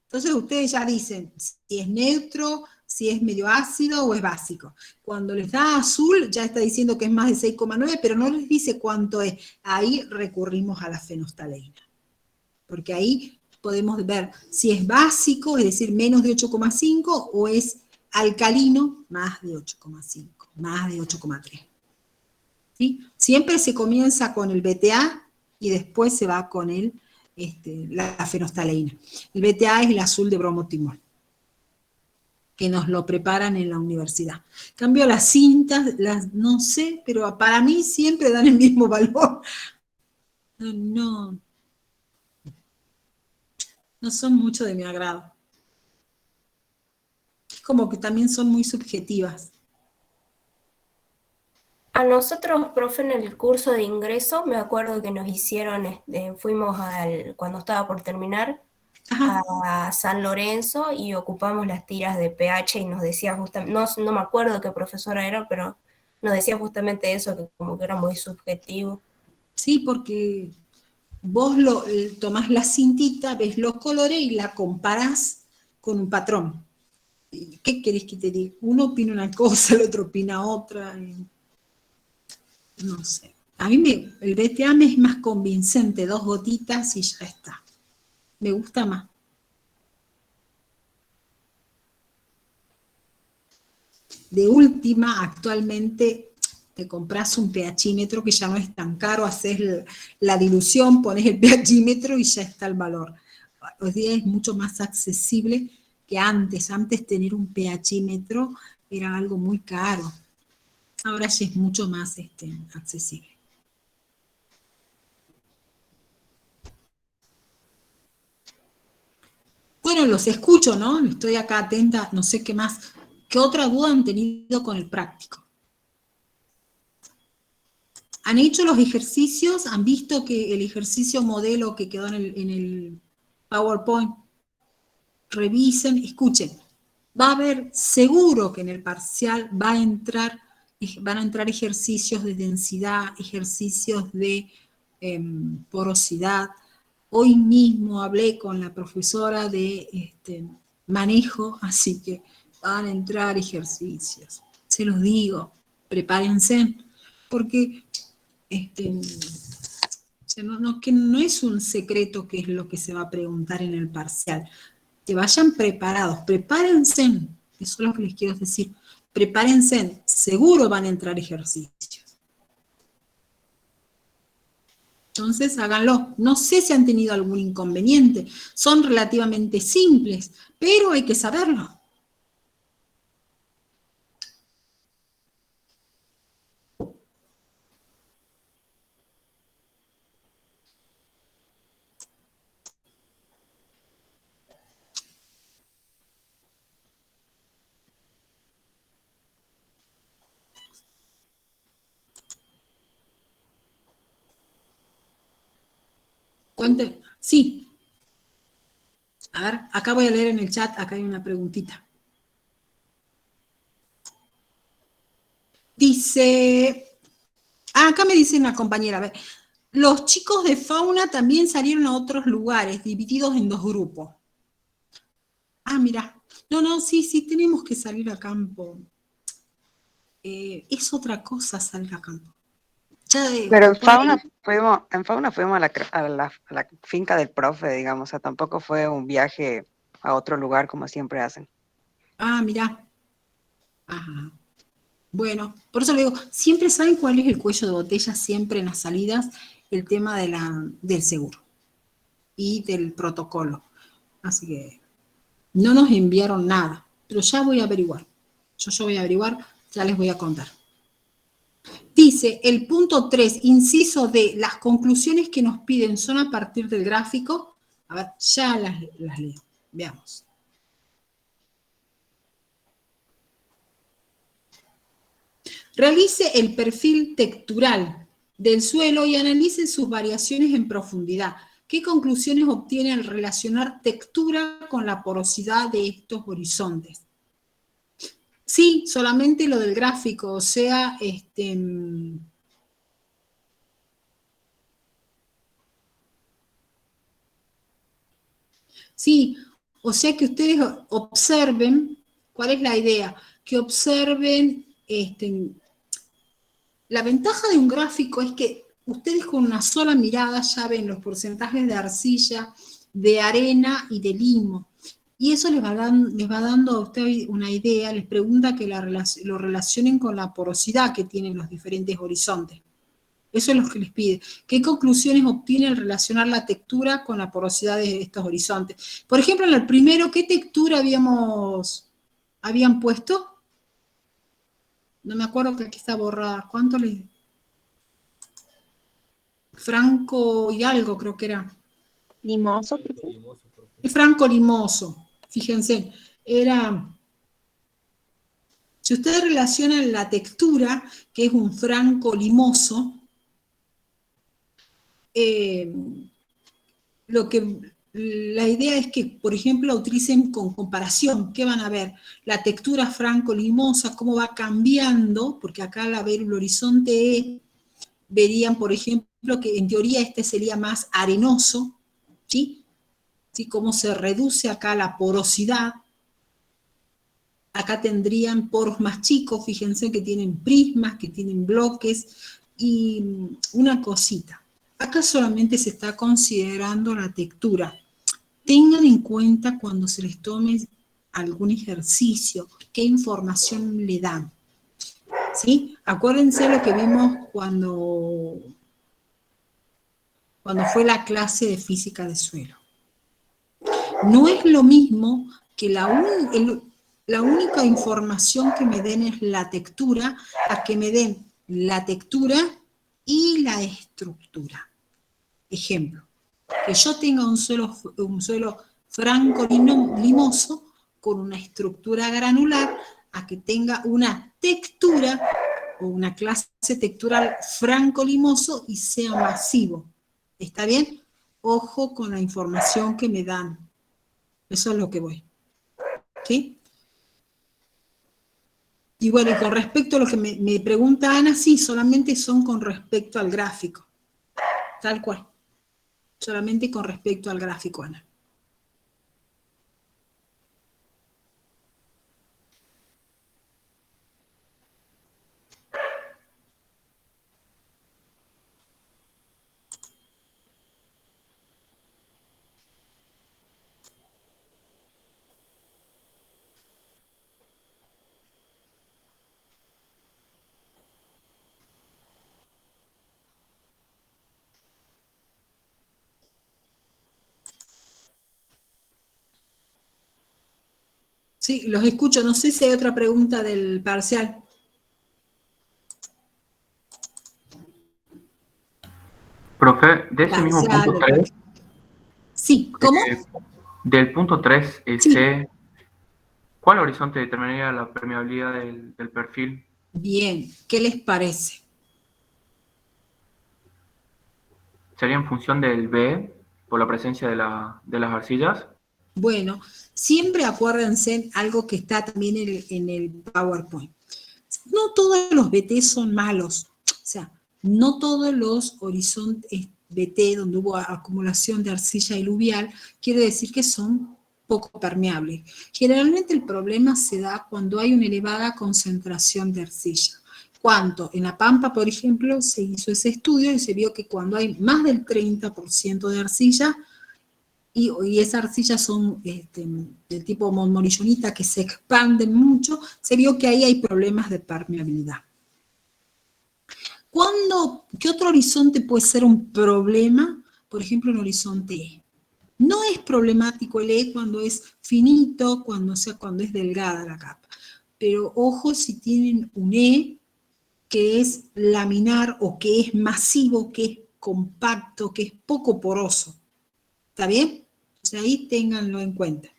Entonces ustedes ya dicen si es neutro, si es medio ácido o es básico. Cuando les da azul, ya está diciendo que es más de 6,9, pero no les dice cuánto es. Ahí recurrimos a la fenolftaleína. Porque ahí podemos ver si es básico, es decir, menos de 8,5, o es alcalino, más de 8,5, más de 8,3. ¿Sí? Siempre se comienza con el BTA y después se va con la fenolftaleína. El BTA es el azul de bromotimol, que nos lo preparan en la universidad. En cambio, las cintas, no sé, pero para mí siempre dan el mismo valor. No son mucho de mi agrado. Es como que también son muy subjetivas. A nosotros, profe, en el curso de ingreso, me acuerdo que nos hicieron, fuimos cuando estaba por terminar, Ajá. a San Lorenzo y ocupamos las tiras de pH y nos decía justamente, no me acuerdo qué profesora era, pero nos decía justamente eso, que como que era muy subjetivo. Sí, porque vos tomás la cintita, ves los colores y la comparás con un patrón. ¿Qué querés que te diga? Uno opina una cosa, el otro opina otra. No sé. A mí el BTA me es más convincente, 2 gotitas y ya está. Me gusta más. De última, actualmente te compras un pHímetro que ya no es tan caro, haces la dilución, pones el pHímetro y ya está el valor. Hoy día es mucho más accesible que antes. Antes tener un pHímetro era algo muy caro. Ahora ya es mucho más accesible. Bueno, los escucho, ¿no? Estoy acá atenta, no sé qué más. ¿Qué otra duda han tenido con el práctico? ¿Han hecho los ejercicios? ¿Han visto que el ejercicio modelo que quedó en el PowerPoint? Revisen, escuchen. Va a haber, seguro que en el parcial van a entrar ejercicios de densidad, ejercicios de porosidad. Hoy mismo hablé con la profesora de manejo, así que van a entrar ejercicios. Se los digo, prepárense, porque que no es un secreto qué es lo que se va a preguntar en el parcial. Que vayan preparados, prepárense, eso es lo que les quiero decir, prepárense, seguro van a entrar ejercicios. Entonces háganlo. No sé si han tenido algún inconveniente, son relativamente simples, pero hay que saberlo. Cuente, sí. A ver, acá voy a leer en el chat, acá hay una preguntita. Dice, acá me dice una compañera, a ver, los chicos de fauna también salieron a otros lugares, divididos en 2 grupos. Ah, mira, no, sí, tenemos que salir a campo. es otra cosa salir a campo. Ya Pero en por ahí- fauna fuimos a la finca del profe, digamos, o sea, tampoco fue un viaje a otro lugar como siempre hacen. Ah, mirá. Ajá. Bueno, por eso le digo, siempre saben cuál es el cuello de botella, siempre en las salidas, el tema del seguro y del protocolo. Así que no nos enviaron nada, pero ya voy a averiguar. Yo voy a averiguar, ya les voy a contar. Dice, el punto 3, inciso D, las conclusiones que nos piden son a partir del gráfico. A ver, ya las leo. Veamos. Realice el perfil textural del suelo y analice sus variaciones en profundidad. ¿Qué conclusiones obtiene al relacionar textura con la porosidad de estos horizontes? Sí, solamente lo del gráfico, o sea, sí, o sea que ustedes observen, ¿cuál es la idea? Que observen, la ventaja de un gráfico es que ustedes con una sola mirada ya ven los porcentajes de arcilla, de arena y de limo. Y eso les va dando a ustedes una idea, les pregunta que lo relacionen con la porosidad que tienen los diferentes horizontes. Eso es lo que les pide. ¿Qué conclusiones obtiene al relacionar la textura con la porosidad de estos horizontes? Por ejemplo, en el primero, ¿qué textura habían puesto? No me acuerdo que aquí está borrada. ¿Cuánto les...? Franco y algo, creo que era. Limoso, profe. Franco Limoso, fíjense, era... Si ustedes relacionan la textura, que es un Franco Limoso, la idea es que, por ejemplo, utilicen con comparación. ¿Qué van a ver? La textura franco-limosa, cómo va cambiando, porque acá al ver el horizonte E, verían, por ejemplo, que en teoría este sería más arenoso, ¿sí? ¿Sí? Cómo se reduce acá la porosidad. Acá tendrían poros más chicos, fíjense que tienen prismas, que tienen bloques, y una cosita. Acá solamente se está considerando la textura. Tengan en cuenta cuando se les tome algún ejercicio, qué información le dan. ¿Sí? Acuérdense lo que vimos cuando fue la clase de física de suelo. No es lo mismo que la única información que me den es la textura, a que me den la textura y la estructura. Ejemplo, que yo tenga un suelo franco limoso con una estructura granular, a que tenga una textura o una clase textural franco limoso y sea masivo. ¿Está bien? Ojo con la información que me dan. Eso es lo que voy. ¿Sí? Y bueno, y con respecto a lo que me pregunta Ana, sí, solamente son con respecto al gráfico. Tal cual. Solamente con respecto al gráfico, Ana. Sí, los escucho. No sé si hay otra pregunta del parcial. Profe, de ese mismo punto 3, Sí, ¿cómo? del punto 3, Sí. ¿cuál horizonte determinaría la permeabilidad del perfil? Bien, ¿qué les parece? ¿Sería en función del B por la presencia de las arcillas? Bueno, siempre acuérdense algo que está también en el PowerPoint. No todos los BT son malos. O sea, no todos los horizontes BT donde hubo acumulación de arcilla diluvial quiere decir que son poco permeable. Generalmente el problema se da cuando hay una elevada concentración de arcilla. ¿Cuánto? En La Pampa, por ejemplo, se hizo ese estudio y se vio que cuando hay más del 30% de arcilla, y esas arcillas son del tipo morillonita que se expanden mucho, se vio que ahí hay problemas de permeabilidad. ¿Qué otro horizonte puede ser un problema? Por ejemplo, el horizonte E. No es problemático el E cuando es finito, cuando es delgada la capa. Pero ojo si tienen un E que es laminar o que es masivo, que es compacto, que es poco poroso. ¿Está bien? O sea, ahí ténganlo en cuenta.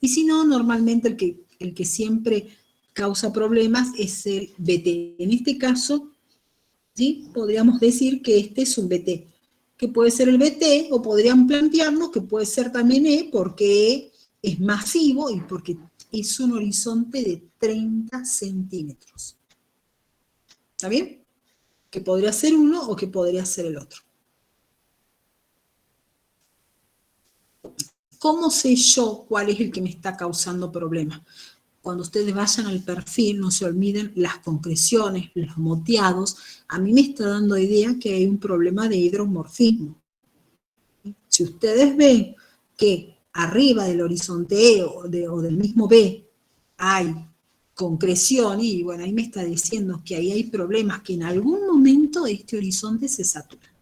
Y si no, normalmente el que siempre causa problemas es el BT. En este caso, ¿sí? Podríamos decir que este es un BT, que puede ser el BT, o podrían plantearnos que puede ser también E, porque es masivo y porque es un horizonte de 30 centímetros. ¿Está bien? Que podría ser uno o que podría ser el otro. ¿Cómo sé yo cuál es el que me está causando problemas? Cuando ustedes vayan al perfil, no se olviden las concreciones, los moteados. A mí me está dando idea que hay un problema de hidromorfismo. Si ustedes ven que arriba del horizonte E o del mismo B hay concreción, y bueno, ahí me está diciendo que ahí hay problemas, que en algún momento este horizonte se satura.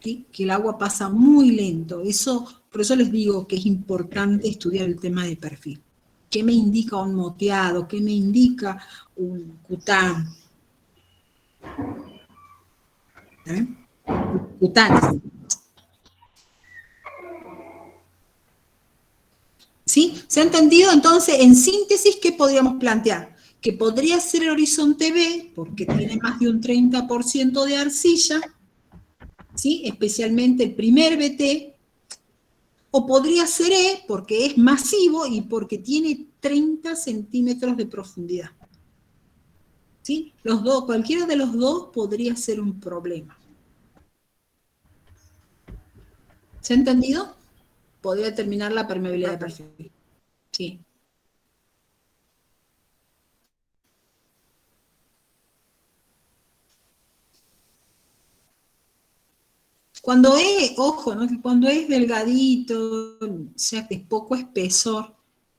¿Sí? Que el agua pasa muy lento. Por eso les digo que es importante estudiar el tema de perfil. ¿Qué me indica un moteado? ¿Qué me indica un cután? Cutanes. ¿Sí? ¿Se ha entendido? Entonces, en síntesis, ¿qué podríamos plantear? Que podría ser el horizonte B, porque tiene más de un 30% de arcilla, ¿sí? Especialmente el primer BT, o podría ser E, porque es masivo y porque tiene 30 centímetros de profundidad. ¿Sí? Cualquiera de los dos podría ser un problema. ¿Se ha entendido? Podría determinar la permeabilidad de perfil. Sí. Cuando es, ojo, ¿no? Que cuando es delgadito, o sea, de poco espesor,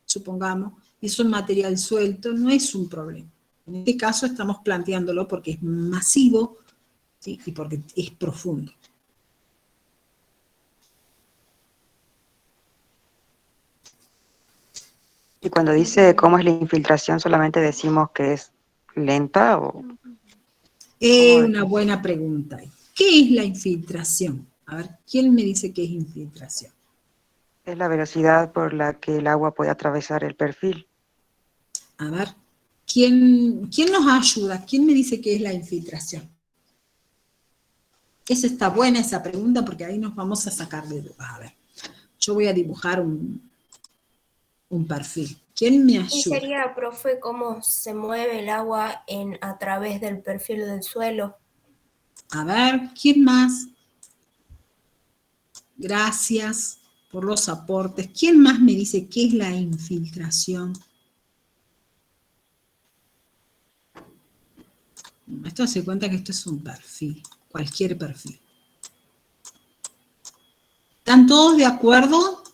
supongamos, es un material suelto, no es un problema. En este caso estamos planteándolo porque es masivo, ¿sí? Y porque es profundo. Y cuando dice cómo es la infiltración, solamente decimos que es lenta o Es una buena pregunta. ¿Qué es la infiltración? A ver, ¿quién me dice qué es infiltración? es la velocidad por la que el agua puede atravesar el perfil. A ver, ¿quién nos ayuda? ¿Quién me dice qué es la infiltración? Esa está buena esa pregunta porque ahí nos vamos a sacar de dudas. A ver, yo voy a dibujar un perfil. ¿Quién me ayuda? Y sería, profe, cómo se mueve el agua a través del perfil del suelo. A ver, ¿quién más? Gracias por los aportes. ¿Quién más me dice qué es la infiltración? Esto se cuenta que esto es un perfil, cualquier perfil. ¿Están todos de acuerdo?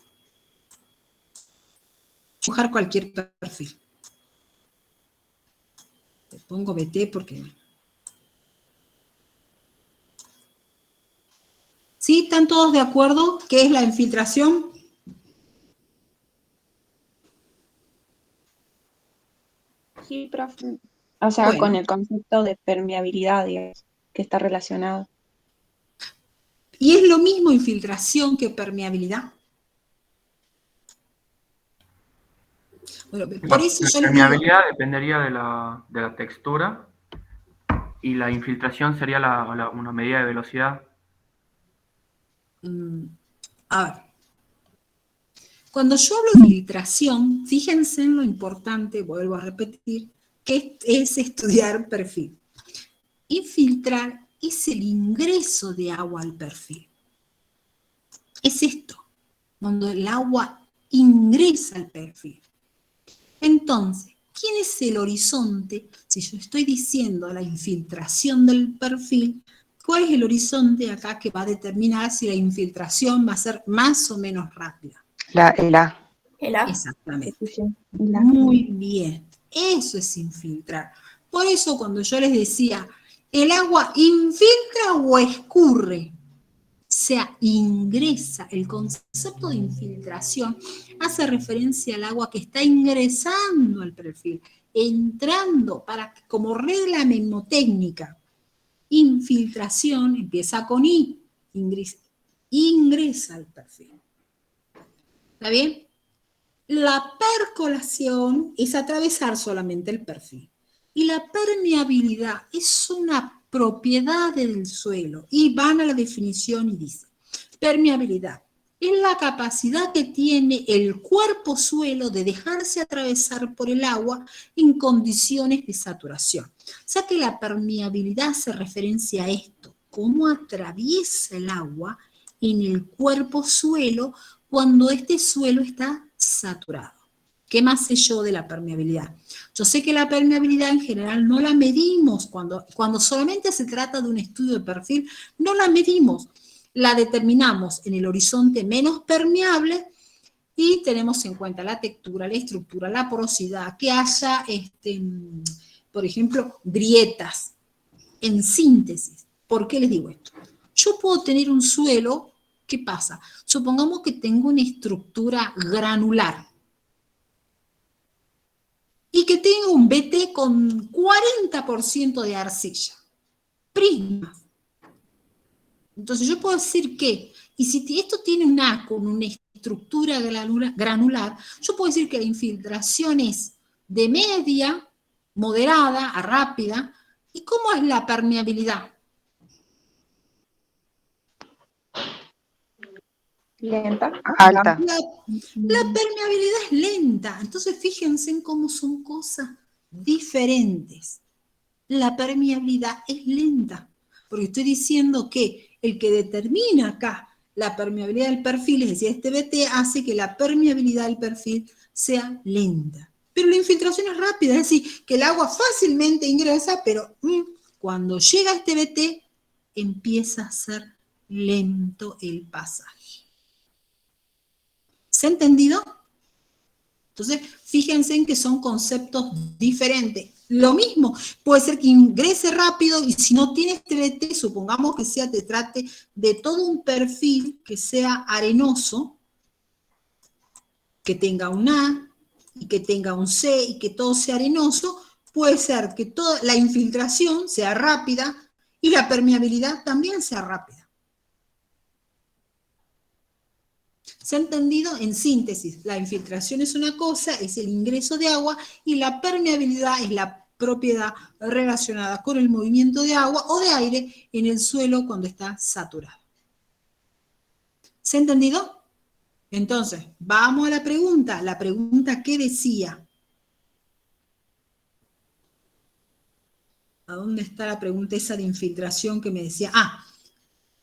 Dibujar cualquier perfil. Le pongo BT porque... ¿Sí? ¿Están todos de acuerdo? ¿Qué es la infiltración? Sí, profe. O sea, Bueno. con el concepto de permeabilidad, digamos, que está relacionado. ¿Y es lo mismo infiltración que permeabilidad? Bueno, por eso La yo les digo... permeabilidad dependería de la textura y la infiltración sería una medida de velocidad. A ver. Cuando yo hablo de infiltración, fíjense en lo importante, vuelvo a repetir, que es estudiar perfil. Infiltrar es el ingreso de agua al perfil. Es esto. cuando el agua ingresa al perfil. Entonces, ¿quién es el horizonte? Si yo estoy diciendo la infiltración del perfil, ¿cuál es el horizonte acá que va a determinar si la infiltración va a ser más o menos rápida? El A. El A. Exactamente. Y la- Muy bien. Eso es infiltrar. Por eso cuando yo les decía, ¿el agua infiltra o escurre? O sea, ingresa. El concepto de infiltración hace referencia al agua que está ingresando al perfil, entrando como regla mnemotécnica. Infiltración empieza con I, ingresa al perfil. ¿Está bien? La percolación es atravesar solamente el perfil. Y la permeabilidad es una propiedad del suelo. Y van a la definición y dice, permeabilidad es la capacidad que tiene el cuerpo suelo de dejarse atravesar por el agua en condiciones de saturación. O sea que la permeabilidad hace referencia a esto, cómo atraviesa el agua en el cuerpo suelo cuando este suelo está saturado. ¿Qué más sé yo de la permeabilidad? Yo sé que la permeabilidad en general no la medimos cuando solamente se trata de un estudio de perfil, no la medimos, la determinamos en el horizonte menos permeable y tenemos en cuenta la textura, la estructura, la porosidad, que haya, por ejemplo, grietas. En síntesis, ¿por qué les digo esto? Yo puedo tener un suelo, ¿qué pasa? Supongamos que tengo una estructura granular y que tengo un BT con 40% de arcilla, prisma. Entonces yo puedo decir que, y si esto tiene un A con una estructura granular, yo puedo decir que la infiltración es de media, moderada a rápida. ¿Y cómo es la permeabilidad? Lenta. Alta. La permeabilidad es lenta. Entonces fíjense en cómo son cosas diferentes. La permeabilidad es lenta. Porque estoy diciendo que el que determina acá la permeabilidad del perfil, es decir, este BT, hace que la permeabilidad del perfil sea lenta. Pero la infiltración es rápida, es decir, que el agua fácilmente ingresa, pero cuando llega a este BT, empieza a ser lento el pasaje. ¿Se ha entendido? Entonces, fíjense en que son conceptos diferentes. Lo mismo, puede ser que ingrese rápido y si no tiene este BT, supongamos que te trate de todo un perfil que sea arenoso, que tenga un A y que tenga un C y que todo sea arenoso, puede ser que toda la infiltración sea rápida y la permeabilidad también sea rápida. ¿Se ha entendido? En síntesis, la infiltración es una cosa, es el ingreso de agua, y la permeabilidad es la propiedad relacionada con el movimiento de agua o de aire en el suelo cuando está saturado. ¿Se ha entendido? Entonces, vamos a la pregunta. La pregunta, ¿qué decía? ¿A dónde está la pregunta esa de infiltración que me decía?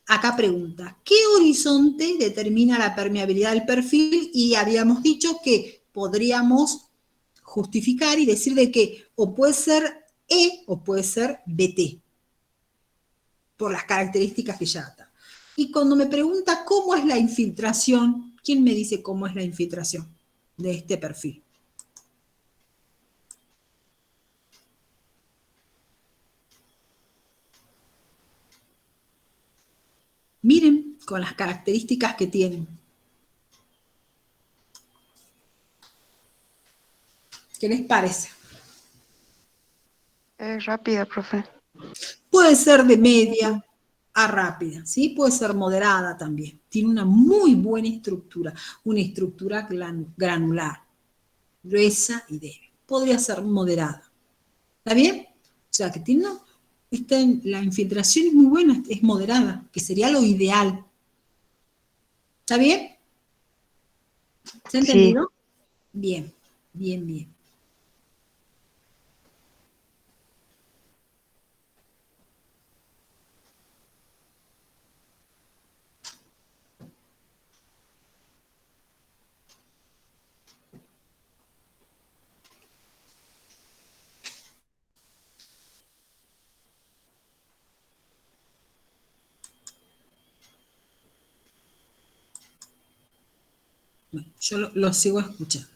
Acá pregunta, ¿qué horizonte determina la permeabilidad del perfil? Y habíamos dicho que podríamos justificar y decir de que o puede ser E o puede ser BT, por las características que ya está. Y cuando me pregunta cómo es la infiltración, ¿quién me dice cómo es la infiltración de este perfil? Miren con las características que tienen. ¿Qué les parece? Es rápida, profe. Puede ser de media a rápida, ¿sí? Puede ser moderada también. Tiene una muy buena estructura, una estructura granular, gruesa y débil. Podría ser moderada. ¿Está bien? O sea, que tiene la infiltración es muy buena, es moderada, que sería lo ideal. ¿Está bien? ¿Se ha Sí. entendido? Bien, bien, bien. Bueno, yo lo sigo escuchando.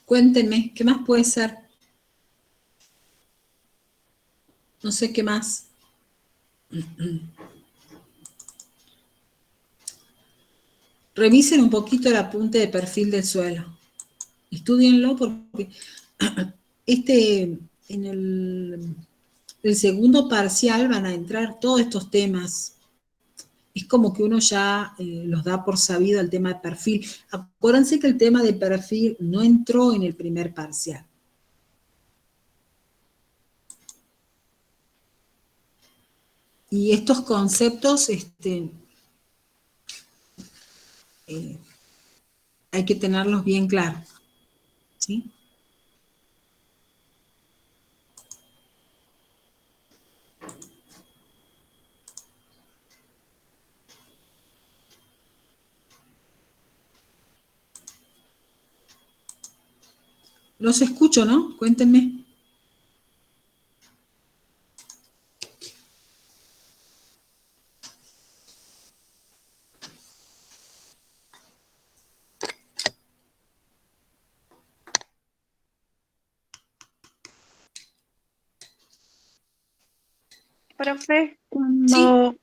Cuéntenme, ¿qué más puede ser? No sé qué más. Revisen un poquito el apunte de perfil del suelo. Estúdienlo porque en el segundo parcial van a entrar todos estos temas. Es como que uno ya los da por sabido el tema de perfil. Acuérdense que el tema de perfil no entró en el primer parcial. Y estos conceptos hay que tenerlos bien claros, ¿sí? Los escucho, ¿no? Cuéntenme. Profe, Sí. cuando,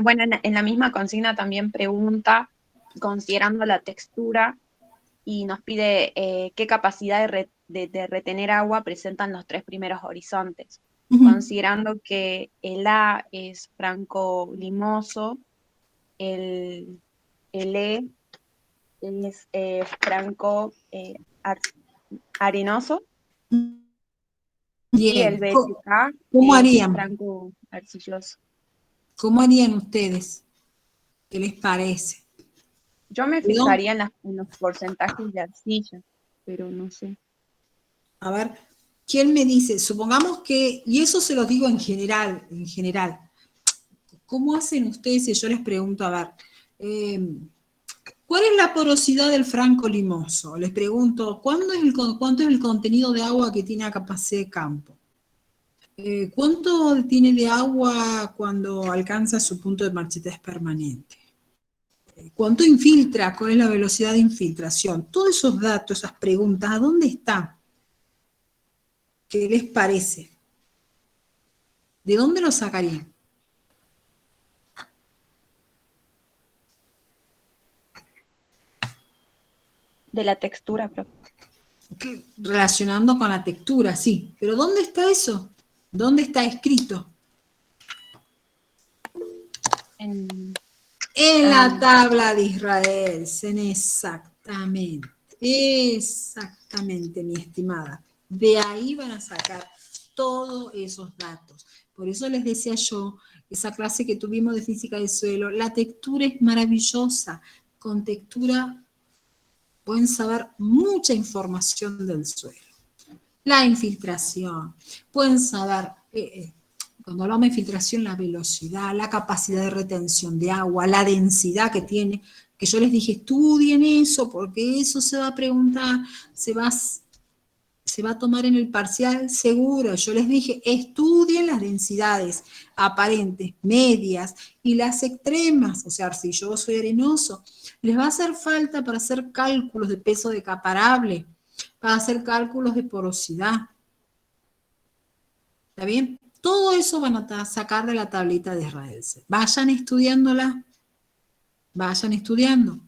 bueno, en la misma consigna también pregunta, considerando la textura, y nos pide qué capacidad de retener agua presentan los tres primeros horizontes, Ujú. considerando que el A es franco-limoso, el, el E es franco-arenoso, y el Bien. BK ¿Cómo es harían? franco-arcilloso. ¿Cómo harían ustedes? ¿Qué les parece? Yo me ¿Perdón? fijaría en los porcentajes de arcilla, pero no sé. A ver, ¿quién me dice? Supongamos que, y eso se lo digo en general, ¿cómo hacen ustedes si yo les pregunto, a ver, ¿cuál es la porosidad del franco limoso? Les pregunto, ¿cuánto es el contenido de agua que tiene a capacidad de campo? ¿Cuánto tiene de agua cuando alcanza su punto de marchitez permanente? ¿Cuánto infiltra? ¿Cuál es la velocidad de infiltración? Todos esos datos, esas preguntas, ¿a dónde están? ¿Qué les parece? ¿De dónde lo sacarían? De la textura, profe. Relacionando con la textura, sí. Pero ¿dónde está eso? ¿Dónde está escrito? En, En la ah, tabla de Israel, exactamente. Exactamente, mi estimada. De ahí van a sacar todos esos datos. Por eso les decía yo, esa clase que tuvimos de física del suelo, la textura es maravillosa. Con textura pueden saber mucha información del suelo. La infiltración, pueden saber, cuando hablamos de infiltración, la velocidad, la capacidad de retención de agua, la densidad que tiene, que yo les dije, estudien eso, porque eso se va a preguntar, se va a tomar en el parcial seguro. Yo les dije, estudien las densidades aparentes, medias y las extremas, o sea, arcilloso y arenoso. Les va a hacer falta para hacer cálculos de peso decaparable, para hacer cálculos de porosidad. ¿Está bien? Todo eso van a sacar de la tablita de Israel. Vayan estudiándola, vayan estudiando.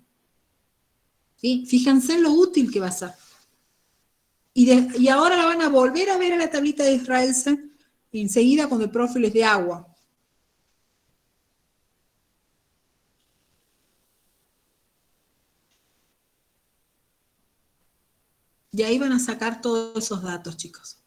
¿Sí? Fíjense en lo útil que va a ser. Y ahora la van a volver a ver a la tablita de Israel enseguida cuando el profe les dé agua. Y ahí van a sacar todos esos datos, chicos.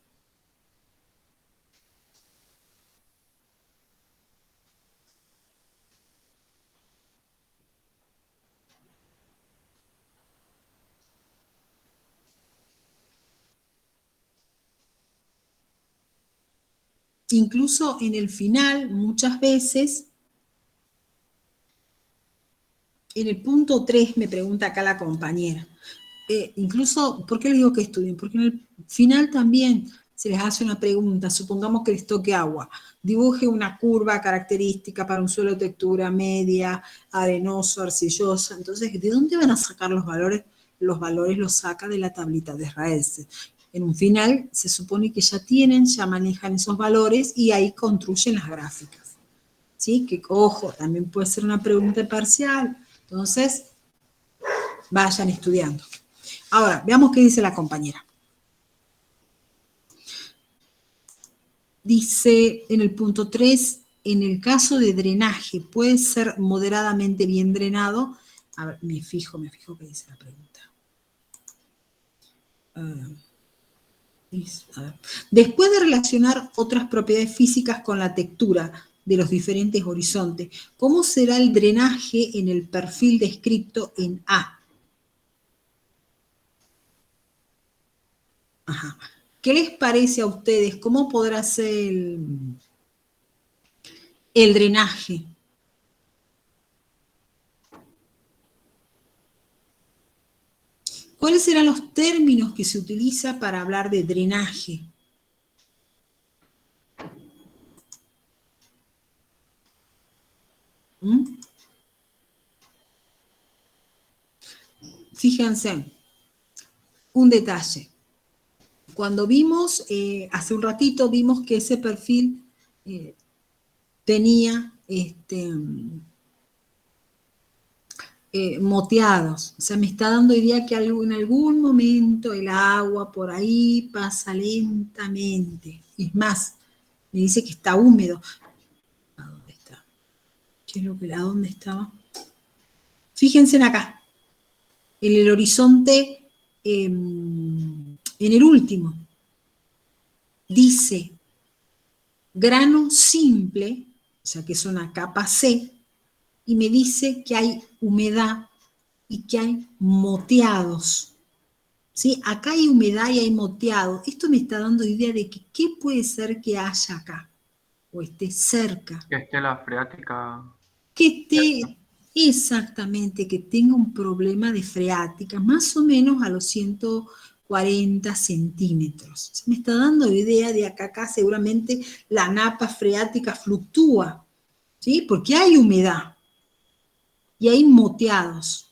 Incluso en el final, muchas veces, en el punto 3 me pregunta acá la compañera, incluso, ¿por qué les digo que estudien? Porque en el final también se les hace una pregunta, supongamos que les toque agua, dibuje una curva característica para un suelo de textura media, arenoso, arcilloso, entonces, ¿de dónde van a sacar los valores? Los valores los saca de la tablita de Raese. En un final se supone que ya tienen, ya manejan esos valores y ahí construyen las gráficas. ¿Sí? Que, ojo, también puede ser una pregunta parcial. Entonces, vayan estudiando. Ahora, veamos qué dice la compañera. Dice en el punto 3, en el caso de drenaje, ¿puede ser moderadamente bien drenado? A ver, me fijo qué dice la pregunta. A ver. Después de relacionar otras propiedades físicas con la textura de los diferentes horizontes, ¿cómo será el drenaje en el perfil descrito en A? Ajá. ¿Qué les parece a ustedes? ¿Cómo podrá ser el drenaje? ¿Cuáles serán los términos que se utiliza para hablar de drenaje? ¿Mm? Fíjense, un detalle. Cuando vimos, hace un ratito, vimos que ese perfil tenía moteados. O sea, me está dando idea que en algún momento el agua por ahí pasa lentamente. Es más, me dice que está húmedo. ¿A dónde está? ¿Qué es lo que, a dónde estaba? Fíjense en acá, en el horizonte, en el último, dice grano simple, o sea que es una capa C, y me dice que hay humedad y que hay moteados. ¿Sí? Acá hay humedad y hay moteado. Esto me está dando idea de que qué puede ser que haya acá, o esté cerca. Que esté la freática. Que esté exactamente, que tenga un problema de freática, más o menos a los 140 centímetros. Se me está dando idea de que acá seguramente la napa freática fluctúa, ¿sí? Porque hay humedad y hay moteados.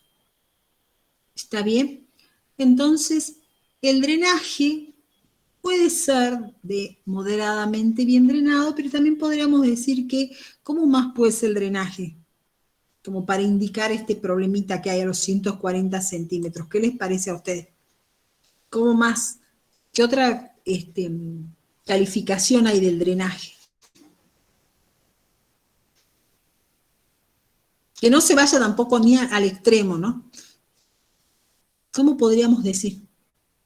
¿Está bien? Entonces, el drenaje puede ser de moderadamente bien drenado, pero también podríamos decir que, ¿cómo más puede ser el drenaje? Como para indicar este problemita que hay a los 140 centímetros. ¿Qué les parece a ustedes? ¿Cómo más? ¿Qué otra calificación hay del drenaje? Que no se vaya tampoco ni al extremo, ¿no? ¿Cómo podríamos decir?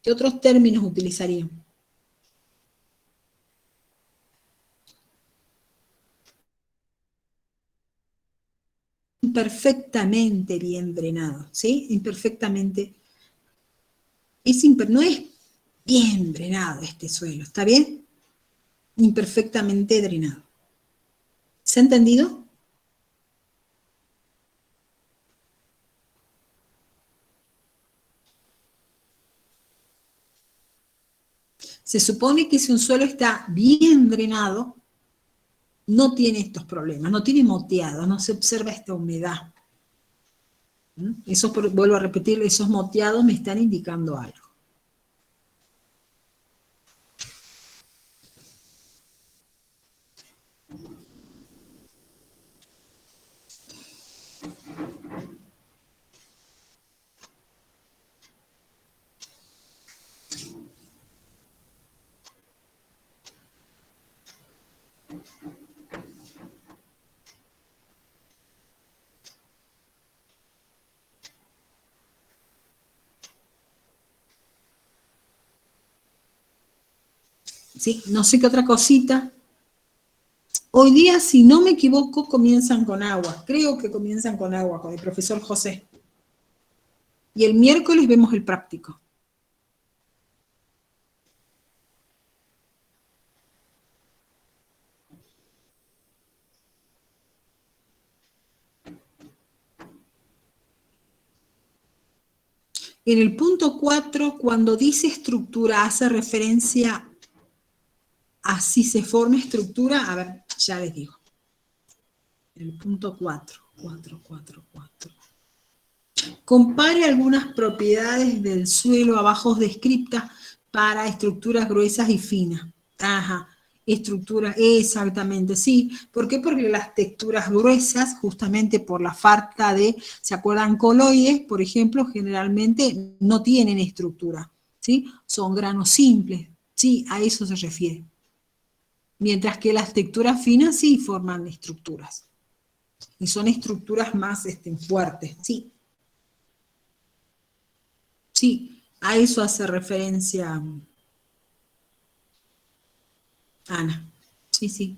¿Qué otros términos utilizarían? Imperfectamente bien drenado, ¿sí? Imperfectamente. No es bien drenado este suelo, ¿está bien? Imperfectamente drenado. ¿Se ha entendido? Se supone que si un suelo está bien drenado, no tiene estos problemas, no tiene moteado, no se observa esta humedad. Eso, vuelvo a repetir, esos moteados me están indicando algo. Sí, no sé qué otra cosita. Hoy día, si no me equivoco, comienzan con agua. Creo que comienzan con agua, con el profesor José. Y el miércoles vemos el práctico. En el punto 4, cuando dice estructura, hace referencia a si se forma estructura. A ver, ya les digo. En el punto 4. Compare algunas propiedades del suelo abajo descritas para estructuras gruesas y finas. Ajá, estructura, exactamente, sí. ¿Por qué? Porque las texturas gruesas, justamente por la falta de, ¿se acuerdan? Coloides, por ejemplo, generalmente no tienen estructura, ¿sí? Son granos simples, sí, a eso se refiere. Mientras que las texturas finas sí forman estructuras. Y son estructuras más fuertes, sí. Sí, a eso hace referencia Ana. Sí, sí.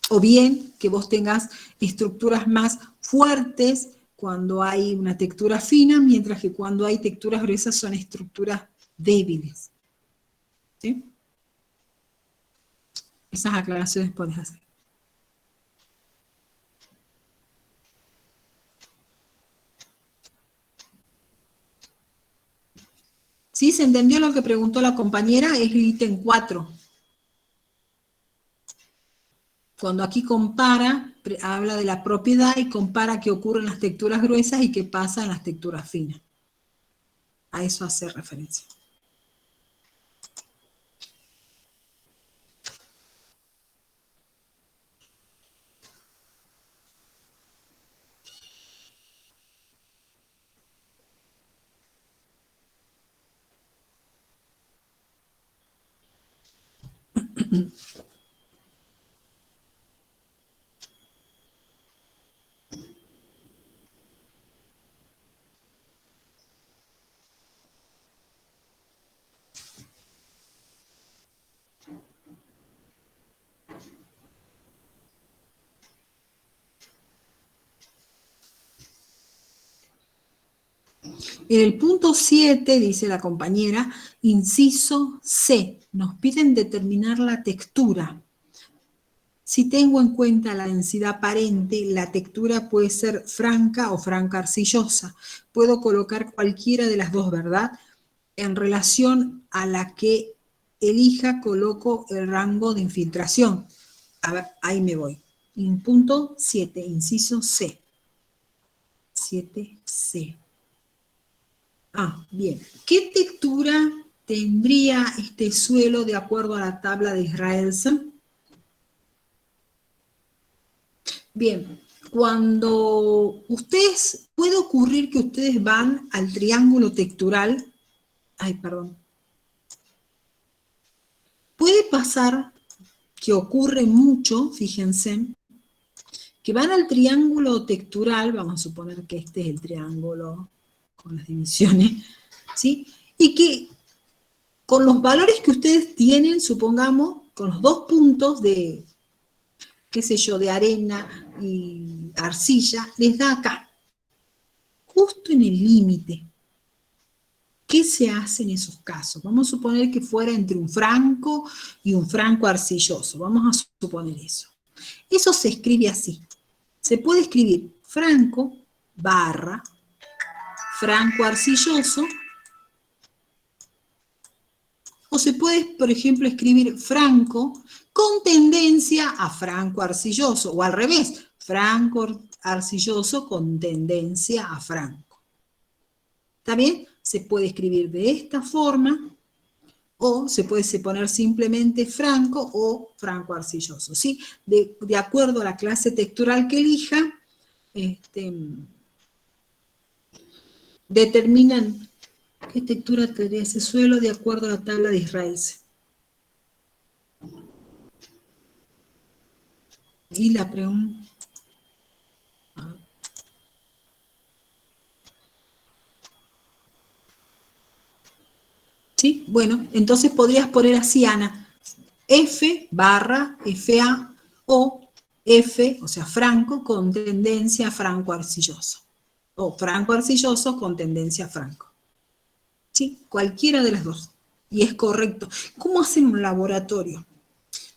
O bien que vos tengas estructuras más fuertes cuando hay una textura fina, mientras que cuando hay texturas gruesas son estructuras débiles. ¿Sí? Esas aclaraciones podés hacer. ¿Sí? ¿Se entendió lo que preguntó la compañera? Es el ítem 4. Cuando aquí compara, habla de la propiedad y compara qué ocurre en las texturas gruesas y qué pasa en las texturas finas. A eso hace referencia. En el punto 7, dice la compañera, inciso C, nos piden determinar la textura. Si tengo en cuenta la densidad aparente, la textura puede ser franca o franca arcillosa. Puedo colocar cualquiera de las dos, ¿verdad? En relación a la que elija, coloco el rango de infiltración. A ver, ahí me voy. En punto 7, inciso C. 7C. Ah, bien. ¿Qué textura tendría este suelo de acuerdo a la tabla de Israelsen? Bien, cuando ustedes, puede ocurrir que ustedes van al triángulo textural, ay, perdón, puede pasar que ocurre mucho, fíjense, que van al triángulo textural, vamos a suponer que este es el triángulo con las divisiones, ¿sí? Y que con los valores que ustedes tienen, supongamos, con los dos puntos de, qué sé yo, de arena y arcilla, les da acá, justo en el límite. ¿Qué se hace en esos casos? Vamos a suponer que fuera entre un franco y un franco arcilloso. Vamos a suponer eso. Eso se escribe así. Se puede escribir franco barra franco arcilloso, o se puede, por ejemplo, escribir franco con tendencia a franco arcilloso, o al revés, franco arcilloso con tendencia a franco. ¿Está bien? Se puede escribir de esta forma, o se puede poner simplemente franco o franco arcilloso, ¿sí? De acuerdo a la clase textural que elija, determinan qué textura tendría ese suelo de acuerdo a la tabla de Israel. Y la pregunta... ¿Sí? Bueno, entonces podrías poner así, Ana, F barra FA o F, o sea, franco con tendencia franco-arcilloso. O franco-arcilloso con tendencia franco. ¿Sí? Cualquiera de las dos. Y es correcto. ¿Cómo hacen un laboratorio?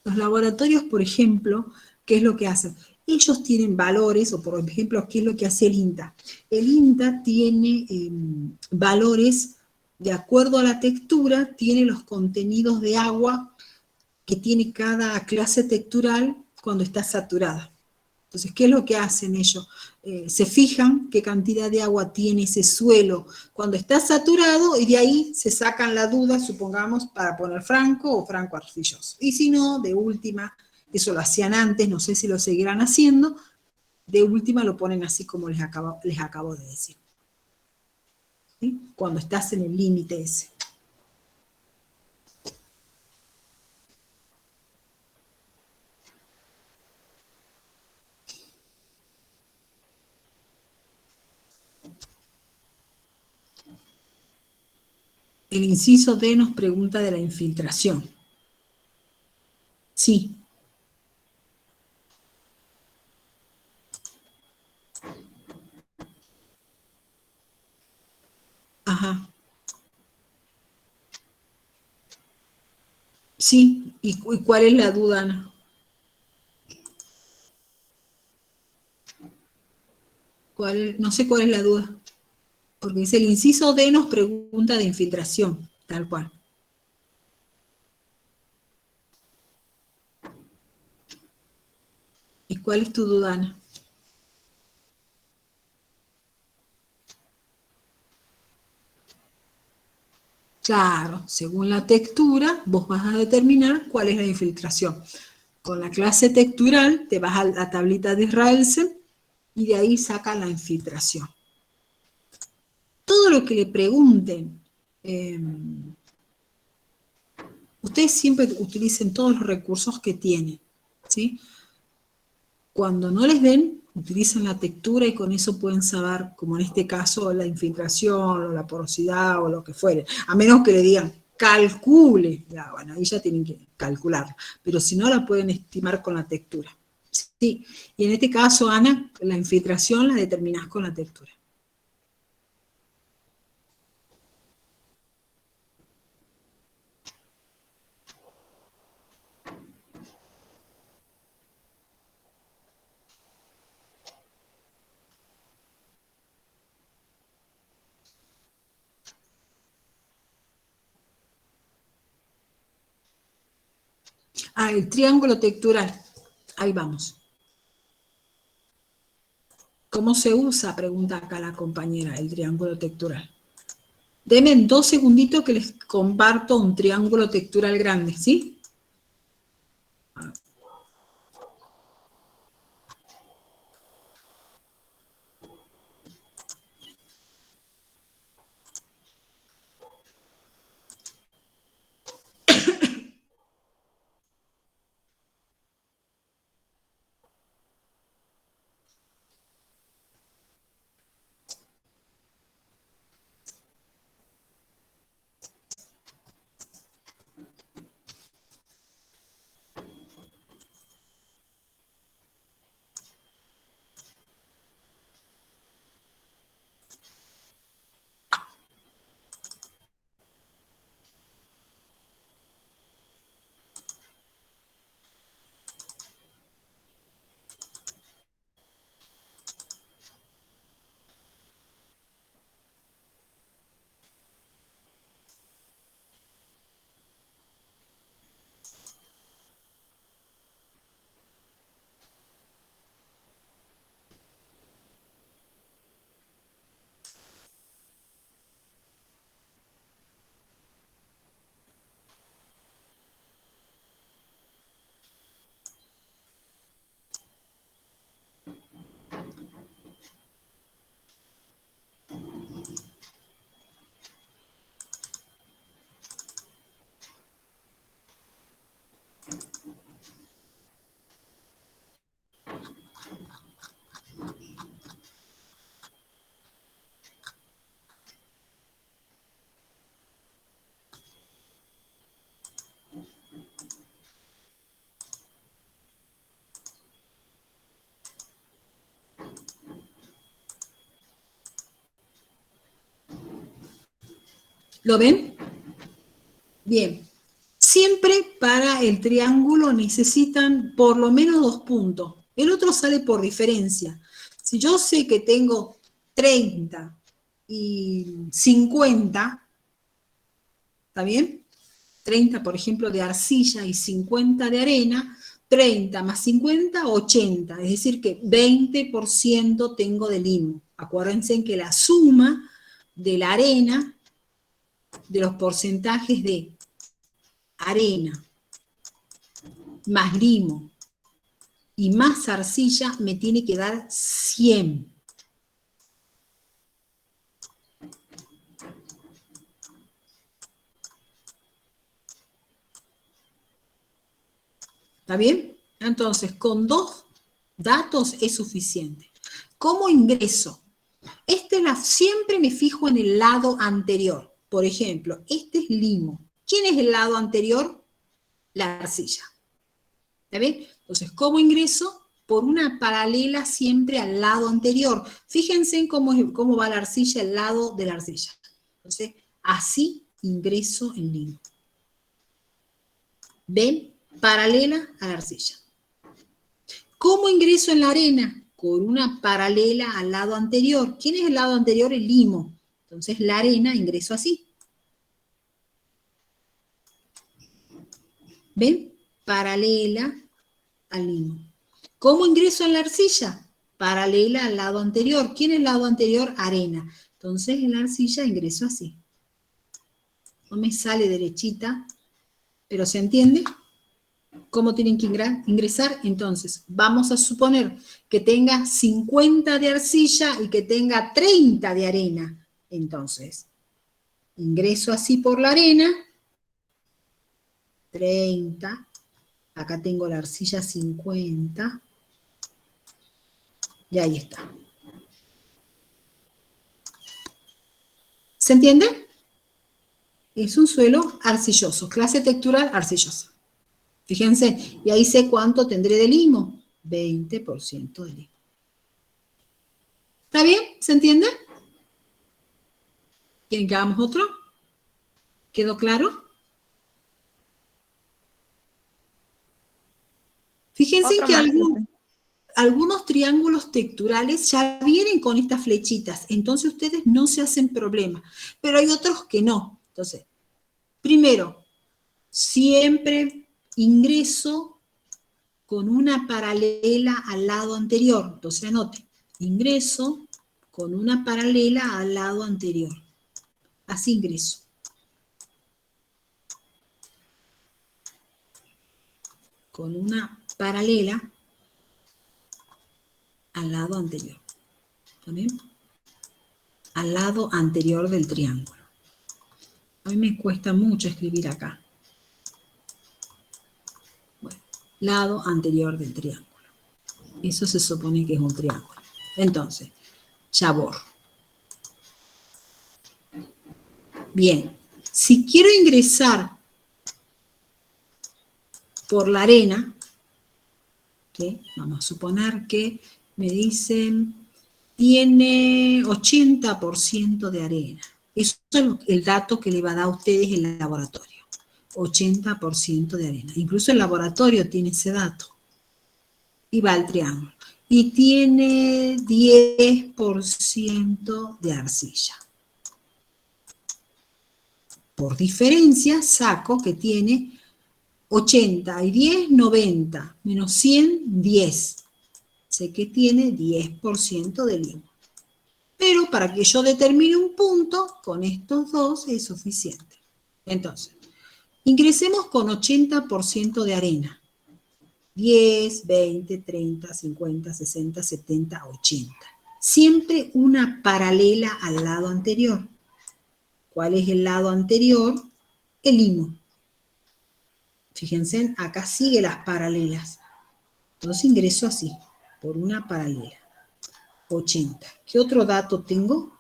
Los laboratorios, por ejemplo, ¿qué es lo que hacen? Ellos tienen valores, o por ejemplo, ¿qué es lo que hace el INTA? El INTA tiene valores, de acuerdo a la textura, tiene los contenidos de agua que tiene cada clase textural cuando está saturada. Entonces, ¿qué es lo que hacen ellos? Se fijan qué cantidad de agua tiene ese suelo cuando está saturado y de ahí se sacan la duda, supongamos, para poner franco o franco arcilloso. Y si no, de última, eso lo hacían antes, no sé si lo seguirán haciendo, de última lo ponen así como les acabo de decir. ¿Sí? Cuando estás en el límite ese. El inciso D nos pregunta de la infiltración. Sí. Ajá. Sí. ¿Y cuál es la duda, Ana? No sé cuál es la duda. Porque dice el inciso D nos pregunta de infiltración, tal cual. ¿Y cuál es tu duda, Ana? Claro, según la textura, vos vas a determinar cuál es la infiltración. Con la clase textural te vas a la tablita de Israelsen y de ahí sacan la infiltración. Todo lo que le pregunten, ustedes siempre utilicen todos los recursos que tienen, ¿sí? Cuando no les den, utilizan la textura y con eso pueden saber, como en este caso, la infiltración o la porosidad o lo que fuere. A menos que le digan, calcule. Ya, bueno, ahí ya tienen que calcular. Pero si no, la pueden estimar con la textura. Sí. Y en este caso, Ana, la infiltración la determinás con la textura. Ah, el triángulo textural. Ahí vamos. ¿Cómo se usa? Pregunta acá la compañera, el triángulo textural. Denme 2 segunditos que les comparto un triángulo textural grande, ¿sí? ¿Lo ven? Bien. Siempre para el triángulo necesitan por lo menos 2 puntos. El otro sale por diferencia. Si yo sé que tengo 30 y 50, ¿está bien? 30, por ejemplo, de arcilla y 50 de arena, 30 más 50, 80. Es decir, que 20% tengo de limo. Acuérdense que la suma de la arena, de los porcentajes de arena, más limo y más arcilla, me tiene que dar 100. ¿Está bien? Entonces, con 2 datos es suficiente. ¿Cómo ingreso? Siempre me fijo en el lado anterior. Por ejemplo, este es limo. ¿Quién es el lado anterior? La arcilla. ¿Está bien? Entonces, ¿cómo ingreso? Por una paralela siempre al lado anterior. Fíjense en cómo va la arcilla, el lado de la arcilla. Entonces, así ingreso en limo. ¿Ven? Paralela a la arcilla. ¿Cómo ingreso en la arena? Con una paralela al lado anterior. ¿Quién es el lado anterior? El limo. Entonces, la arena ingreso así. ¿Ven? Paralela al limo. ¿Cómo ingreso en la arcilla? Paralela al lado anterior. ¿Quién es el lado anterior? Arena. Entonces, en la arcilla ingreso así. No me sale derechita, pero ¿se entiende? ¿Cómo tienen que ingresar? Entonces, vamos a suponer que tenga 50 de arcilla y que tenga 30 de arena. Entonces, ingreso así por la arena, 30, acá tengo la arcilla 50, y ahí está. ¿Se entiende? Es un suelo arcilloso, clase textural arcillosa. Fíjense, y ahí sé cuánto tendré de limo, 20% de limo. ¿Está bien? ¿Se entiende? ¿Quieren que hagamos otro? ¿Quedó claro? Fíjense Otro que más. algunos triángulos texturales ya vienen con estas flechitas, entonces ustedes no se hacen problema, pero hay otros que no. Entonces, primero, siempre ingreso con una paralela al lado anterior. Entonces anote, ingreso con una paralela al lado anterior. Así ingreso. Con una paralela al lado anterior. ¿Está bien? Al lado anterior del triángulo. A mí me cuesta mucho escribir acá. Bueno, lado anterior del triángulo. Eso se supone que es un triángulo. Entonces, ya borro. Bien, si quiero ingresar por la arena, ¿sí? Vamos a suponer que me dicen tiene 80% de arena. Eso es el dato que le va a dar a ustedes el laboratorio. 80% de arena. Incluso el laboratorio tiene ese dato. Y va al triángulo. Y tiene 10% de arcilla. Por diferencia, saco que tiene 80 y 10, 90. Menos 100, 10. Sé que tiene 10% de limo. Pero para que yo determine un punto, con estos dos es suficiente. Entonces, ingresemos con 80% de arena. 10, 20, 30, 50, 60, 70, 80. Siempre una paralela al lado anterior. ¿Cuál es el lado anterior? El limo. Fíjense, acá sigue las paralelas. Entonces ingreso así, por una paralela. 80. ¿Qué otro dato tengo?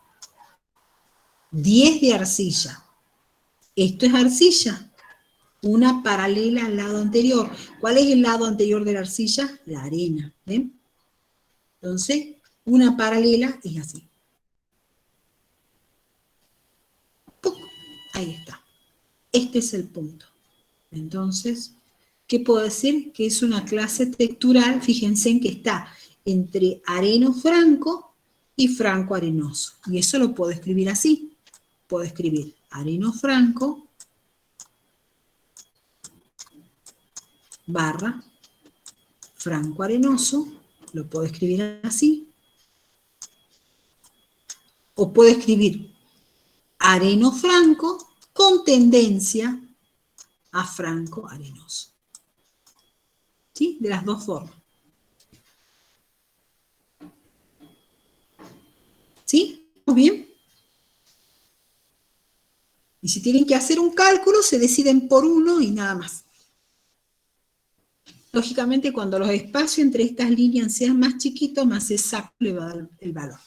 10 de arcilla. Esto es arcilla. Una paralela al lado anterior. ¿Cuál es el lado anterior de la arcilla? La arena. ¿Ven? Entonces, una paralela es así. Ahí está. Este es el punto. Entonces, ¿qué puedo decir? Que es una clase textural, fíjense en que está entre areno-franco y franco-arenoso. Y eso lo puedo escribir así. Puedo escribir areno-franco barra franco-arenoso. Lo puedo escribir así. O puedo escribir areno-franco con tendencia a franco-arenoso. ¿Sí? De las dos formas. ¿Sí? ¿Muy bien? Y si tienen que hacer un cálculo, se deciden por uno y nada más. Lógicamente, cuando los espacios entre estas líneas sean más chiquitos, más exacto le va a dar el valor.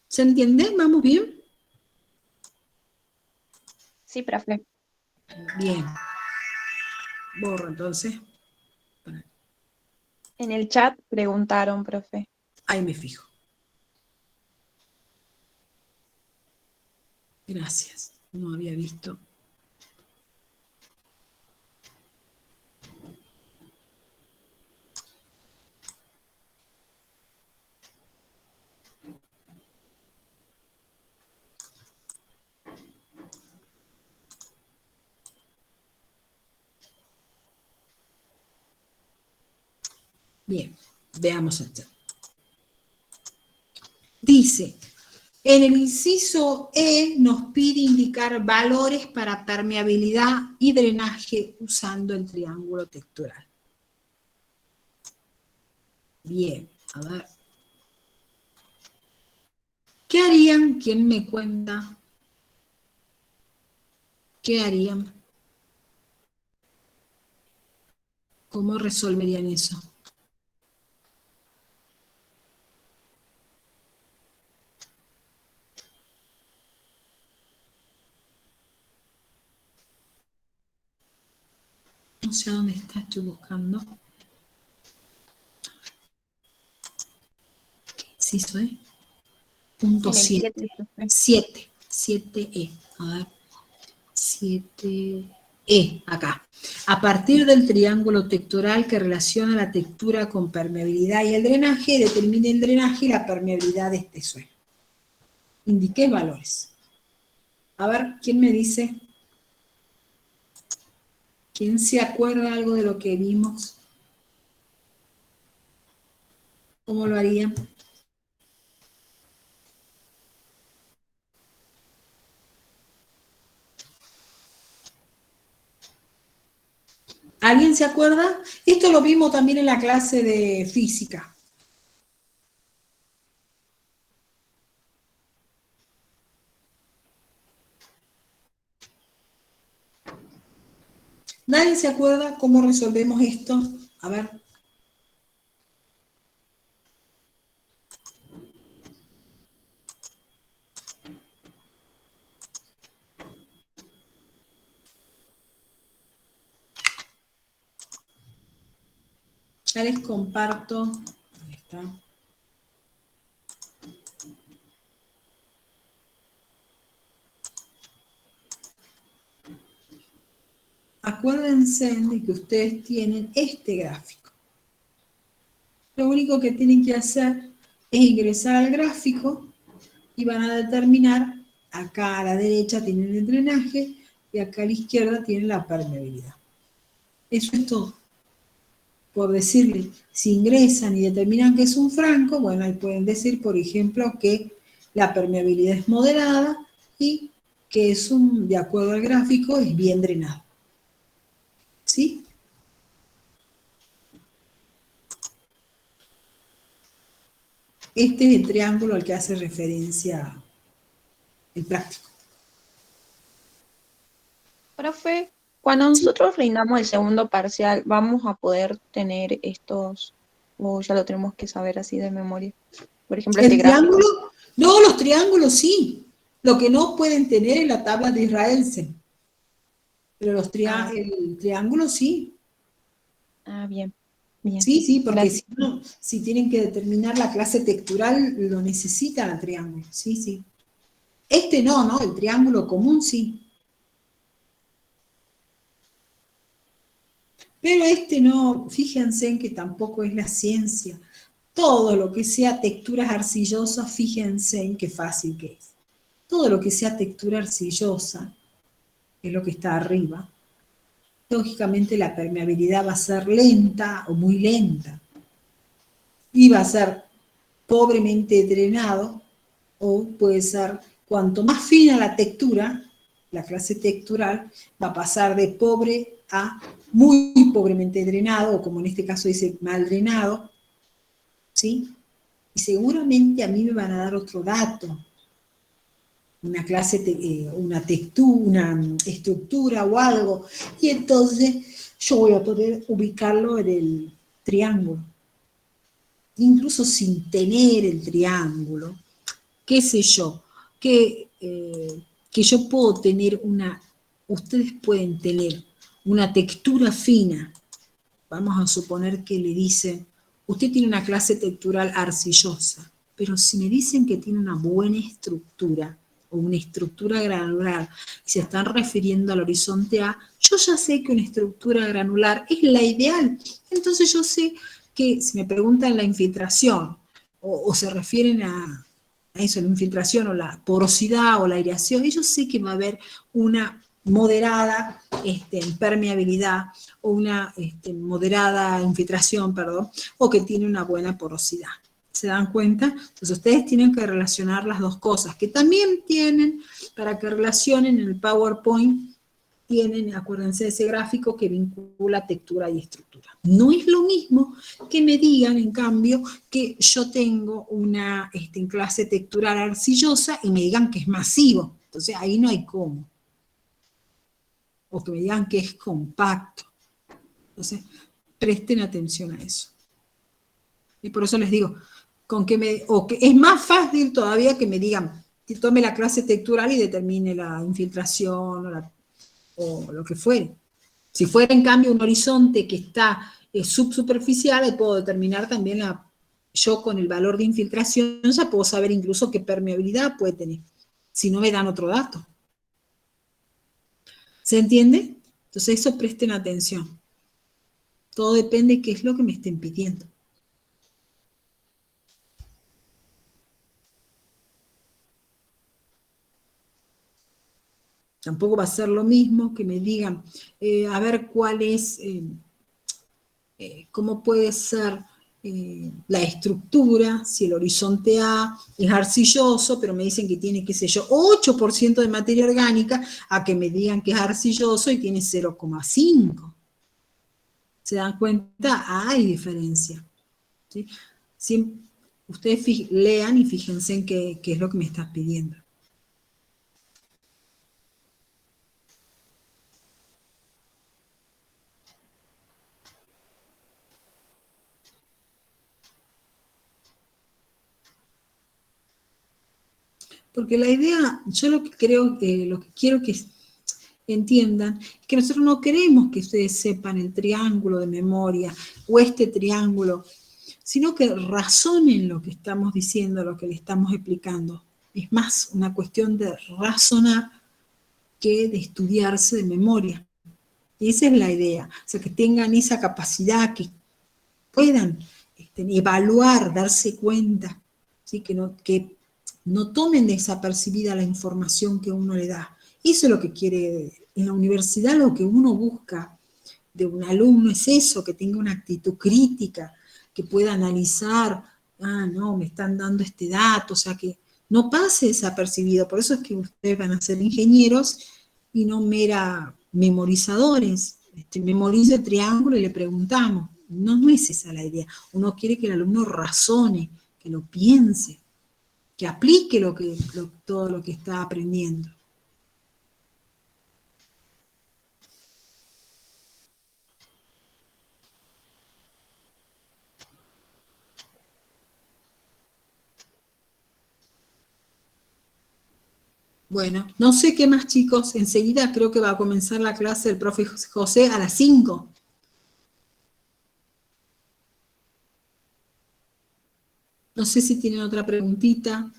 ¿Se entiende? ¿Vamos bien? Sí, profe. Bien. Borro entonces. En el chat preguntaron, profe. Ahí me fijo. Gracias. No había visto. Bien, veamos el chat. Dice, en el inciso E nos pide indicar valores para permeabilidad y drenaje usando el triángulo textural. Bien, a ver. ¿Qué harían? ¿Quién me cuenta? ¿Qué harían? ¿Cómo resolverían eso? No sé a dónde está, estoy buscando. ¿Qué inciso es? Punto En el 7. 7, profe. 7. 7E. A ver. 7E. Acá. A partir del triángulo textural que relaciona la textura con permeabilidad y el drenaje, determine el drenaje y la permeabilidad de este suelo. Indiqué valores. A ver, ¿quién me dice? ¿Quién se acuerda algo de lo que vimos? ¿Cómo lo harían? ¿Alguien se acuerda? Esto lo vimos también en la clase de física. ¿Nadie se acuerda cómo resolvemos esto? A ver. Ya les comparto. Ahí está. Acuérdense de que ustedes tienen este gráfico. Lo único que tienen que hacer es ingresar al gráfico y van a determinar, acá a la derecha tienen el drenaje y acá a la izquierda tienen la permeabilidad. Eso es todo. Por decirle, si ingresan y determinan que es un franco, bueno, ahí pueden decir, por ejemplo, que la permeabilidad es moderada y que es de acuerdo al gráfico, es bien drenado. ¿Sí? Este es el triángulo al que hace referencia el práctico. Profe, cuando nosotros rindamos el segundo parcial, ¿vamos a poder tener estos, o ya lo tenemos que saber así de memoria? Por ejemplo, este ¿El gráfico. triángulo? No, los triángulos sí. Lo que no pueden tener es la tabla de Israelsen. Pero el triángulo sí. Ah, bien, bien. Sí, sí, porque Gracias. si no, si tienen que determinar la clase textural, lo necesitan al triángulo. Sí, sí. Este no, ¿no? El triángulo común sí. Pero este no, fíjense en que tampoco es la ciencia. Todo lo que sea texturas arcillosas, fíjense en qué fácil que es. Todo lo que sea textura arcillosa, que es lo que está arriba, lógicamente la permeabilidad va a ser lenta o muy lenta. Y va a ser pobremente drenado, o puede ser, cuanto más fina la textura, la clase textural, va a pasar de pobre a muy pobremente drenado, o como en este caso dice, mal drenado, ¿sí? Y seguramente a mí me van a dar otro dato, una clase, una textura, una estructura o algo, y entonces yo voy a poder ubicarlo en el triángulo, incluso sin tener el triángulo, qué sé yo, que yo puedo tener ustedes pueden tener una textura fina, vamos a suponer que le dicen, usted tiene una clase textural arcillosa, pero si me dicen que tiene una buena estructura, o una estructura granular, y se están refiriendo al horizonte A, yo ya sé que una estructura granular es la ideal. Entonces yo sé que si me preguntan la infiltración, o se refieren a eso, la infiltración o la porosidad o la aireación, y yo sé que va a haber una moderada permeabilidad o una moderada infiltración, perdón, o que tiene una buena porosidad. ¿Se dan cuenta? Entonces ustedes tienen que relacionar las dos cosas, que también tienen, para que relacionen en el PowerPoint, tienen, acuérdense de ese gráfico que vincula textura y estructura. No es lo mismo que me digan, en cambio, que yo tengo una clase textural arcillosa y me digan que es masivo. Entonces ahí no hay cómo. O que me digan que es compacto. Entonces, presten atención a eso. Y por eso les digo, o que es más fácil todavía que me digan, que tome la clase textural y determine la infiltración o lo que fuere. Si fuera en cambio un horizonte que está subsuperficial, puedo determinar también yo con el valor de infiltración ya puedo saber incluso qué permeabilidad puede tener, si no me dan otro dato. ¿Se entiende? Entonces eso presten atención. Todo depende de qué es lo que me estén pidiendo. Tampoco va a ser lo mismo que me digan, a ver cuál es, cómo puede ser la estructura, si el horizonte A es arcilloso, pero me dicen que tiene, qué sé yo, 8% de materia orgánica, a que me digan que es arcilloso y tiene 0,5. ¿Se dan cuenta? Hay diferencia. ¿Sí? Ustedes lean y fíjense en qué es lo que me estás pidiendo. Porque la idea, yo lo que creo, lo que quiero que entiendan, es que nosotros no queremos que ustedes sepan el triángulo de memoria o este triángulo, sino que razonen lo que estamos diciendo, lo que le estamos explicando. Es más una cuestión de razonar que de estudiarse de memoria. Y esa es la idea, o sea, que tengan esa capacidad, que puedan evaluar, darse cuenta, ¿sí? Que no tomen desapercibida la información que uno le da. Eso es lo que quiere en la universidad, lo que uno busca de un alumno es eso, que tenga una actitud crítica, que pueda analizar, no, me están dando este dato, o sea, que no pase desapercibido. Por eso es que ustedes van a ser ingenieros y no mera memorizadores. Memorice el triángulo y le preguntamos. No, no es esa la idea. Uno quiere que el alumno razone, que lo piense, que aplique todo lo que está aprendiendo. Bueno, no sé qué más, chicos. Enseguida creo que va a comenzar la clase del profe José a las 5. No sé si tienen otra preguntita.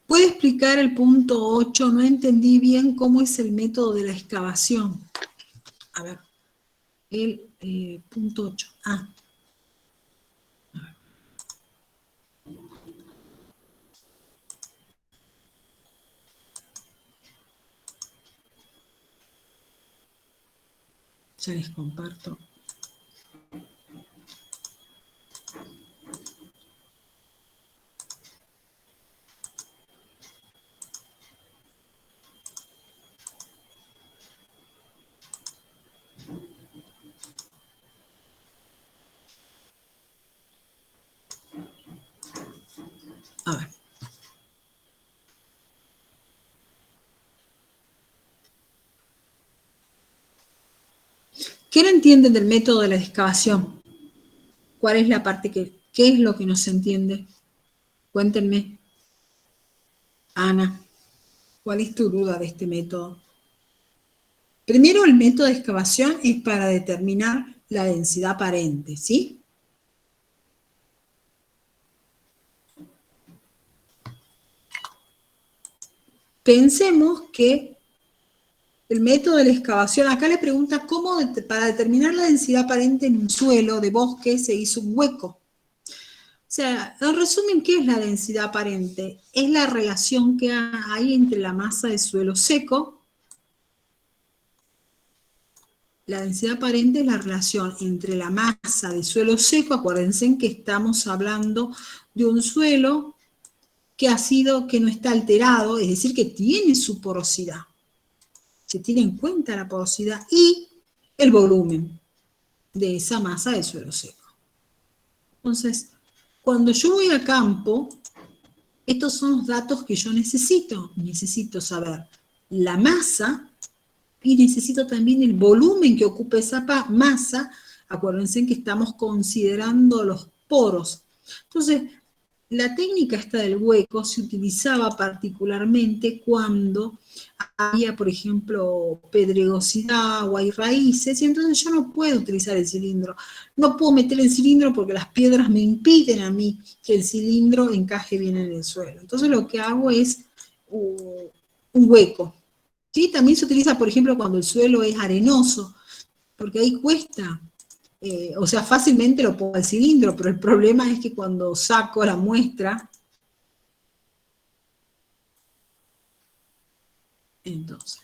¿Puede explicar el punto 8? No entendí bien cómo es el método de la excavación. A ver, el punto 8. Ah, ya les comparto. A ver. ¿Qué no entienden del método de la excavación? ¿Cuál es la parte qué es lo que no se entiende? Cuéntenme. Ana, ¿cuál es tu duda de este método? Primero, el método de excavación es para determinar la densidad aparente, ¿sí? Pensemos que el método de la excavación, acá le pregunta cómo para determinar la densidad aparente en un suelo de bosque se hizo un hueco. O sea, en resumen, ¿qué es la densidad aparente? Es la relación que hay entre la masa de suelo seco. La densidad aparente es la relación entre la masa de suelo seco, acuérdense que estamos hablando de un suelo que no está alterado, es decir, que tiene su porosidad. Se tiene en cuenta la porosidad y el volumen de esa masa de suelo seco. Entonces, cuando yo voy a campo, estos son los datos que yo necesito. Necesito saber la masa y necesito también el volumen que ocupa esa masa. Acuérdense que estamos considerando los poros. Entonces, la técnica esta del hueco se utilizaba particularmente cuando había, por ejemplo, pedregosidad o hay raíces, y entonces yo no puedo utilizar el cilindro. No puedo meter el cilindro porque las piedras me impiden a mí que el cilindro encaje bien en el suelo. Entonces lo que hago es un hueco. ¿Sí? También se utiliza, por ejemplo, cuando el suelo es arenoso, porque ahí cuesta. O sea, fácilmente lo pongo al cilindro, pero el problema es que cuando saco la muestra, entonces,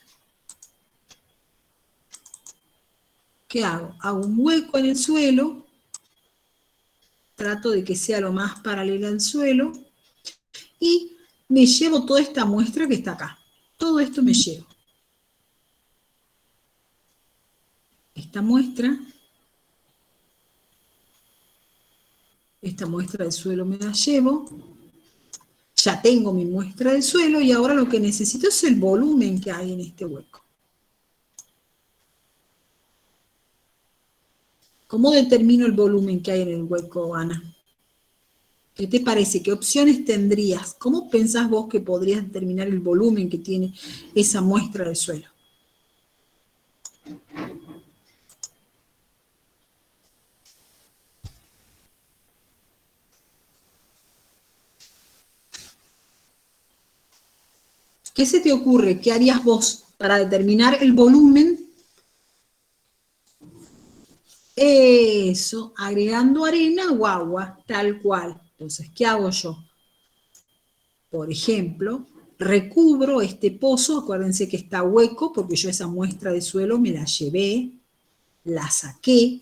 ¿qué hago? Hago un hueco en el suelo, trato de que sea lo más paralela al suelo, y me llevo toda esta muestra que está acá. Todo esto me llevo. Esta muestra del suelo me la llevo. Ya tengo mi muestra del suelo y ahora lo que necesito es el volumen que hay en este hueco. ¿Cómo determino el volumen que hay en el hueco, Ana? ¿Qué te parece? ¿Qué opciones tendrías? ¿Cómo pensás vos que podrías determinar el volumen que tiene esa muestra del suelo? ¿Qué se te ocurre? ¿Qué harías vos para determinar el volumen? Eso, agregando arena o agua, tal cual. Entonces, ¿qué hago yo? Por ejemplo, recubro este pozo, acuérdense que está hueco, porque yo esa muestra de suelo me la llevé, la saqué,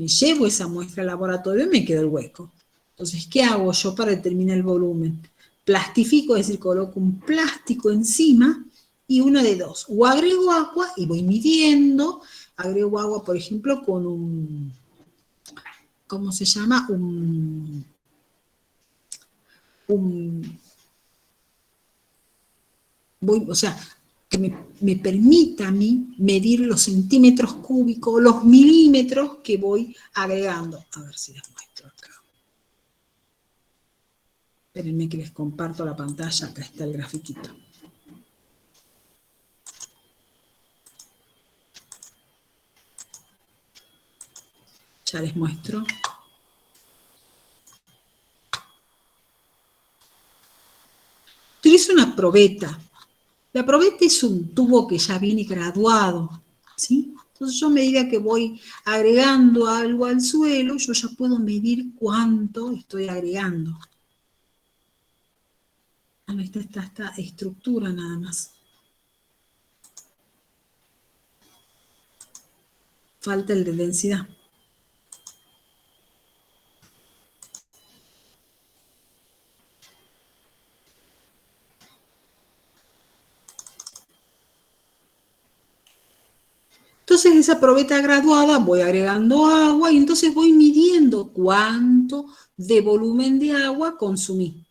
Me llevo esa muestra al laboratorio y me queda el hueco. Entonces, ¿qué hago yo para determinar el volumen? Plastifico, es decir, coloco un plástico encima y una de dos. O agrego agua y voy midiendo. Agrego agua, por ejemplo, con un, ¿cómo se llama? O sea, que me permita a mí medir los centímetros cúbicos, los milímetros que voy agregando. A ver si les muestro acá. Espérenme que les comparto la pantalla, acá está el grafiquito. Ya les muestro. Utilizo una probeta. La probeta es un tubo que ya viene graduado, ¿sí? Entonces yo a medida que voy agregando algo al suelo, yo ya puedo medir cuánto estoy agregando. Esta estructura nada más. Falta el de densidad. Entonces esa probeta graduada voy agregando agua y entonces voy midiendo cuánto de volumen de agua consumí.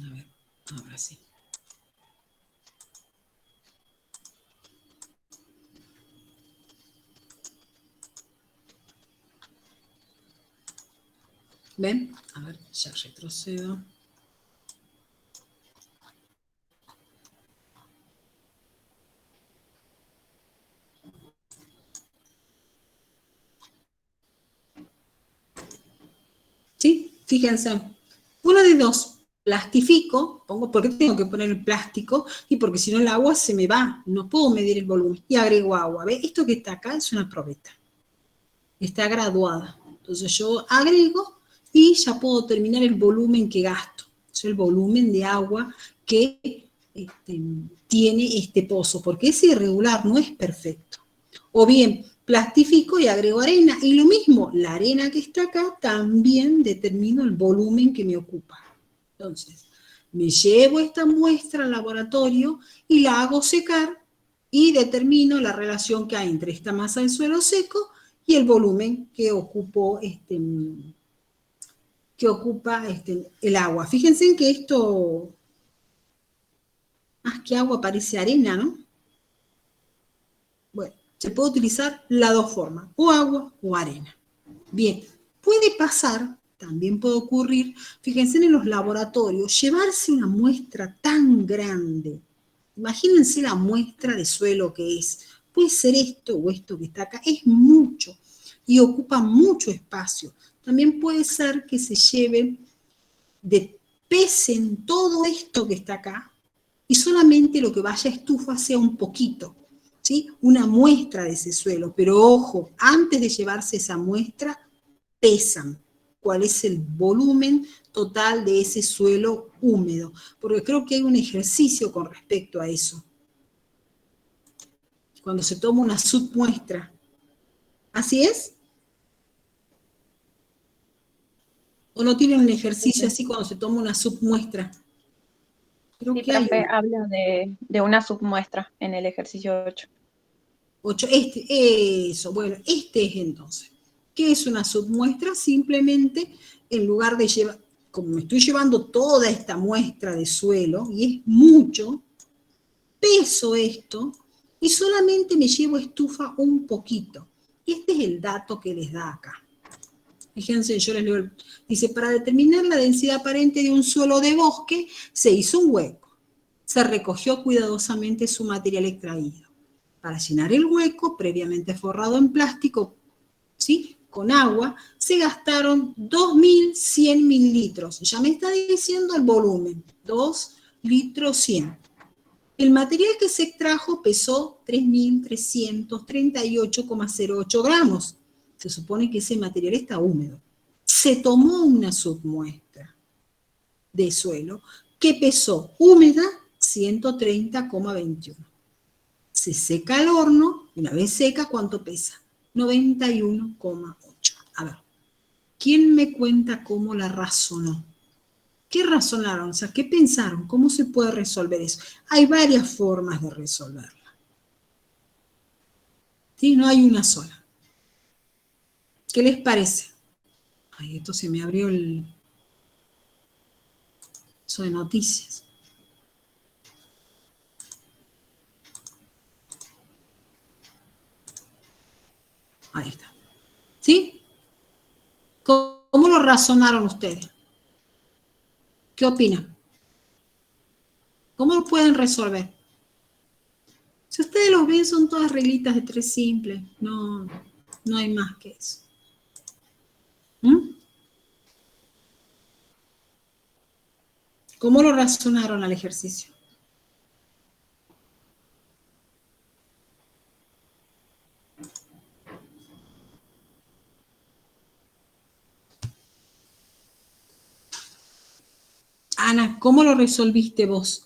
A ver, ahora sí. ¿Ven? A ver, ya retrocedo. ¿Sí? Fíjense. Una de dos. Plastifico, pongo, ¿por qué tengo que poner el plástico? Y porque si no el agua se me va, no puedo medir el volumen. Y agrego agua. ¿Ve? Esto que está acá es una probeta. Está graduada. Entonces yo agrego y ya puedo determinar el volumen que gasto. O sea, el volumen de agua que tiene este pozo, porque es irregular, no es perfecto. O bien, plastifico y agrego arena. Y lo mismo, la arena que está acá también determino el volumen que me ocupa. Entonces, me llevo esta muestra al laboratorio y la hago secar y determino la relación que hay entre esta masa del suelo seco y el volumen que ocupa el agua. Fíjense en que esto, más que agua parece arena, ¿no? Bueno, se puede utilizar las dos formas, o agua o arena. Bien, puede pasar, también puede ocurrir, fíjense en los laboratorios, llevarse una muestra tan grande. Imagínense la muestra de suelo que es. Puede ser esto o esto que está acá, es mucho y ocupa mucho espacio. También puede ser que se lleven, pesen todo esto que está acá y solamente lo que vaya a estufa sea un poquito, ¿sí? Una muestra de ese suelo. Pero ojo, antes de llevarse esa muestra, pesan cuál es el volumen total de ese suelo húmedo, porque creo que hay un ejercicio con respecto a eso. Cuando se toma una submuestra. ¿Así es? ¿O no tienen un ejercicio así cuando se toma una submuestra? Creo Sí, que hay profe, uno. habla de una submuestra en el ejercicio 8. 8, eso, bueno, este es entonces. ¿Qué es una submuestra? Simplemente, en lugar de llevar, como me estoy llevando toda esta muestra de suelo, y es mucho, peso esto, y solamente me llevo estufa un poquito. Y este es el dato que les da acá. Fíjense, yo les leo, dice, para determinar la densidad aparente de un suelo de bosque, se hizo un hueco. Se recogió cuidadosamente su material extraído. Para llenar el hueco, previamente forrado en plástico, ¿sí?, con agua, se gastaron 2.100 mililitros. Ya me está diciendo el volumen, 2 litros 100. El material que se extrajo pesó 3.338,08 gramos. Se supone que ese material está húmedo. se tomó una submuestra de suelo que pesó húmeda 130,21. Se seca al horno, una vez seca, ¿cuánto pesa? 91,8. A ver, ¿quién me cuenta cómo la razonó? ¿Qué razonaron? O sea, ¿qué pensaron? ¿Cómo se puede resolver eso? Hay varias formas de resolverla. ¿Sí? No hay una sola. ¿Qué les parece? Ay, esto se me abrió eso de noticias. Ahí está. ¿Sí? ¿Cómo lo razonaron ustedes? ¿Qué opinan? ¿Cómo lo pueden resolver? Si ustedes los ven, son todas reglitas de 3 simples. No hay más que eso. ¿Mm? ¿Cómo lo razonaron al ejercicio? Ana, ¿cómo lo resolviste vos?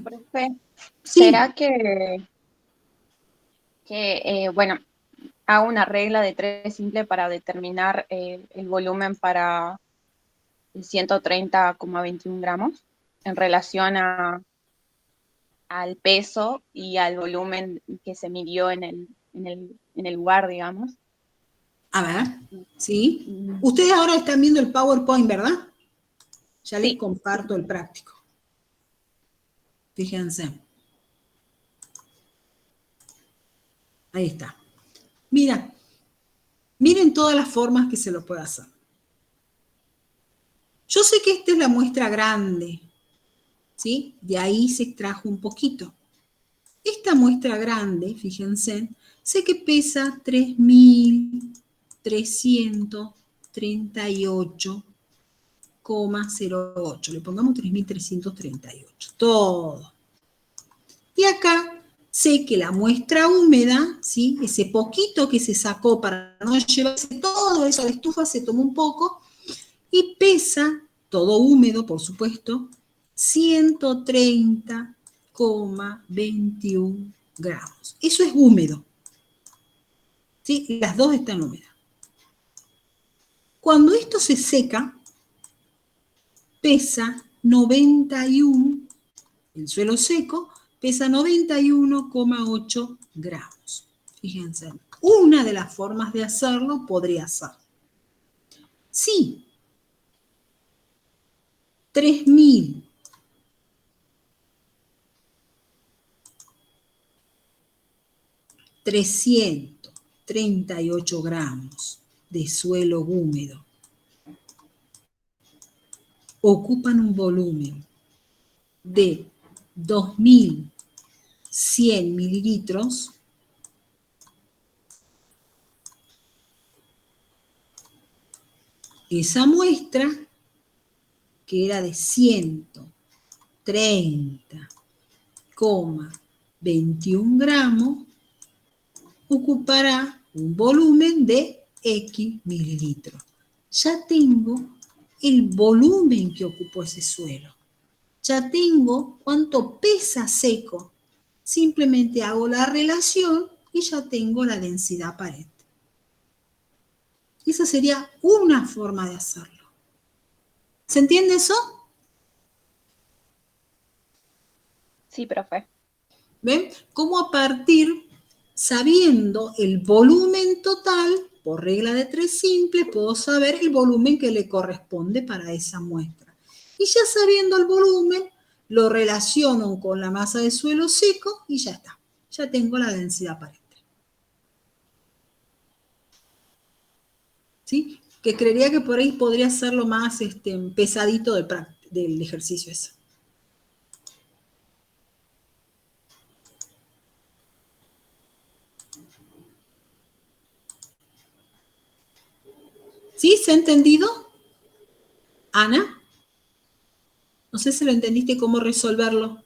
Profe, Sí. ¿será bueno, hago una regla de 3 simple para determinar el volumen para 130,21 gramos en relación al peso y al volumen que se midió en el lugar, digamos? A ver, ¿sí? Ustedes ahora están viendo el PowerPoint, ¿verdad? Ya les Sí, comparto el práctico. Fíjense. Ahí está. Mira, miren todas las formas que se lo puede hacer. Yo sé que esta es la muestra grande, ¿sí? De ahí se extrajo un poquito. Esta muestra grande, fíjense, sé que pesa 3.338,08. Le pongamos 3.338. Todo. Y acá sé que la muestra húmeda, ¿sí? Ese poquito que se sacó para no llevarse todo eso a la estufa, se tomó un poco y pesa, todo húmedo, por supuesto, 130,21 gramos. Eso es húmedo. ¿Sí? Las dos están húmedas. Cuando esto se seca, pesa 91, el suelo seco pesa 91,8 gramos. Fíjense, una de las formas de hacerlo podría ser, si 3.338 gramos de suelo húmedo ocupan un volumen de 2.100 mililitros, esa muestra, que era de 130,21 gramos, ocupará un volumen de X mililitros. Ya tengo el volumen que ocupó ese suelo. Ya tengo cuánto pesa seco. Simplemente hago la relación y ya tengo la densidad aparente. Esa sería una forma de hacerlo. ¿Se entiende eso? sí, profe. ¿Ven? Cómo a partir, sabiendo el volumen total, por regla de 3 simple, puedo saber el volumen que le corresponde para esa muestra. Y ya sabiendo el volumen, lo relaciono con la masa de suelo seco y ya está. Ya tengo la densidad aparente. ¿Sí? Que creería que por ahí podría ser lo más pesadito del ejercicio ese. ¿Sí? ¿Se ha entendido? Ana, no sé si lo entendiste cómo resolverlo.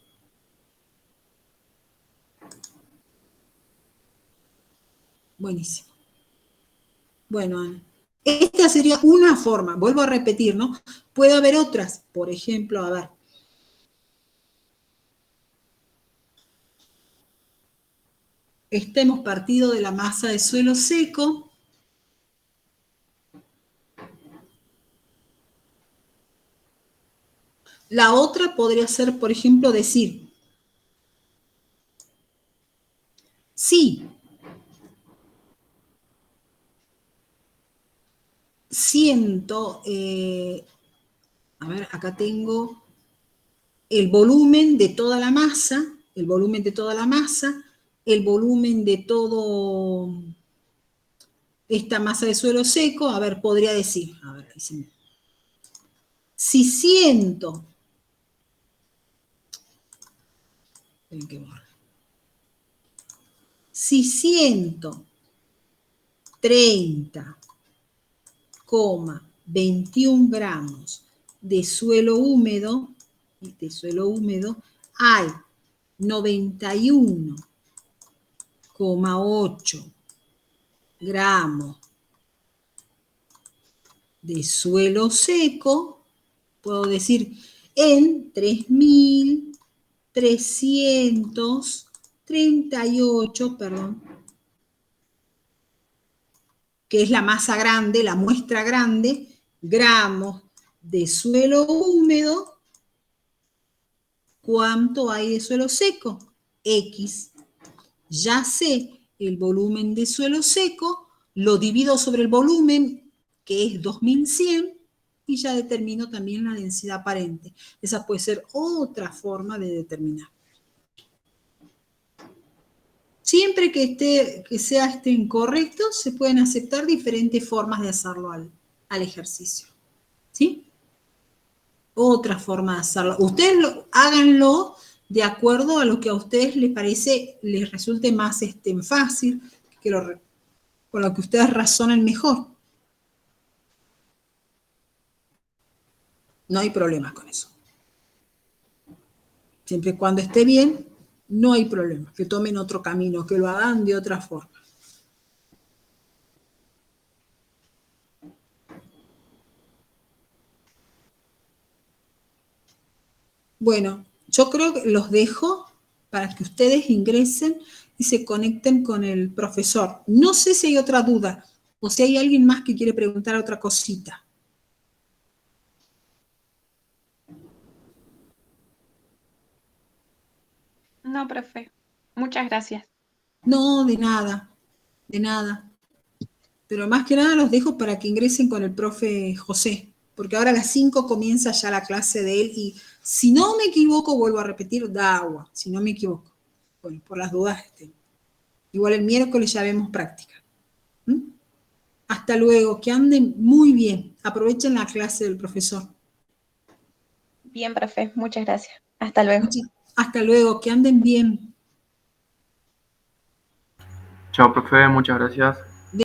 Buenísimo. Bueno, Ana. Esta sería una forma, vuelvo a repetir, ¿no? Puede haber otras, por ejemplo, a ver. Hemos partido de la masa de suelo seco. La otra podría ser, por ejemplo, decir, sí, siento, a ver, acá tengo el volumen de toda la masa, el volumen de toda la masa, el volumen de todo esta masa de suelo seco, a ver, podría decir, a ver, si siento, si siento 30,21 gramos de suelo húmedo, hay 91,8 gramos de suelo seco, puedo decir en 3.338, perdón, que es la masa grande, la muestra grande, gramos de suelo húmedo. ¿Cuánto hay de suelo seco? X. Ya sé el volumen de suelo seco, lo divido sobre el volumen, que es 2100, y ya determino también la densidad aparente. Esa puede ser otra forma de determinar. Siempre que sea incorrecto, se pueden aceptar diferentes formas de hacerlo al ejercicio. ¿Sí? Otra forma de hacerlo. Ustedes háganlo de acuerdo a lo que a ustedes les parece, les resulte más fácil, con lo que ustedes razonen mejor. No hay problema con eso. Siempre y cuando esté bien, no hay problema. Que tomen otro camino, que lo hagan de otra forma. Bueno, yo creo que los dejo para que ustedes ingresen y se conecten con el profesor. No sé si hay otra duda o si hay alguien más que quiere preguntar otra cosita. No, profe. Muchas gracias. No, de nada, de nada. Pero más que nada los dejo para que ingresen con el profe José, porque ahora a las 5 comienza ya la clase de él y si no me equivoco, vuelvo a repetir, da agua, si no me equivoco. Bueno, por las dudas, igual el miércoles ya vemos práctica. ¿Mm? Hasta luego, que anden muy bien. Aprovechen la clase del profesor. Bien, profe. Muchas gracias. Hasta luego. Hasta luego, que anden bien. Chao, profe, muchas gracias.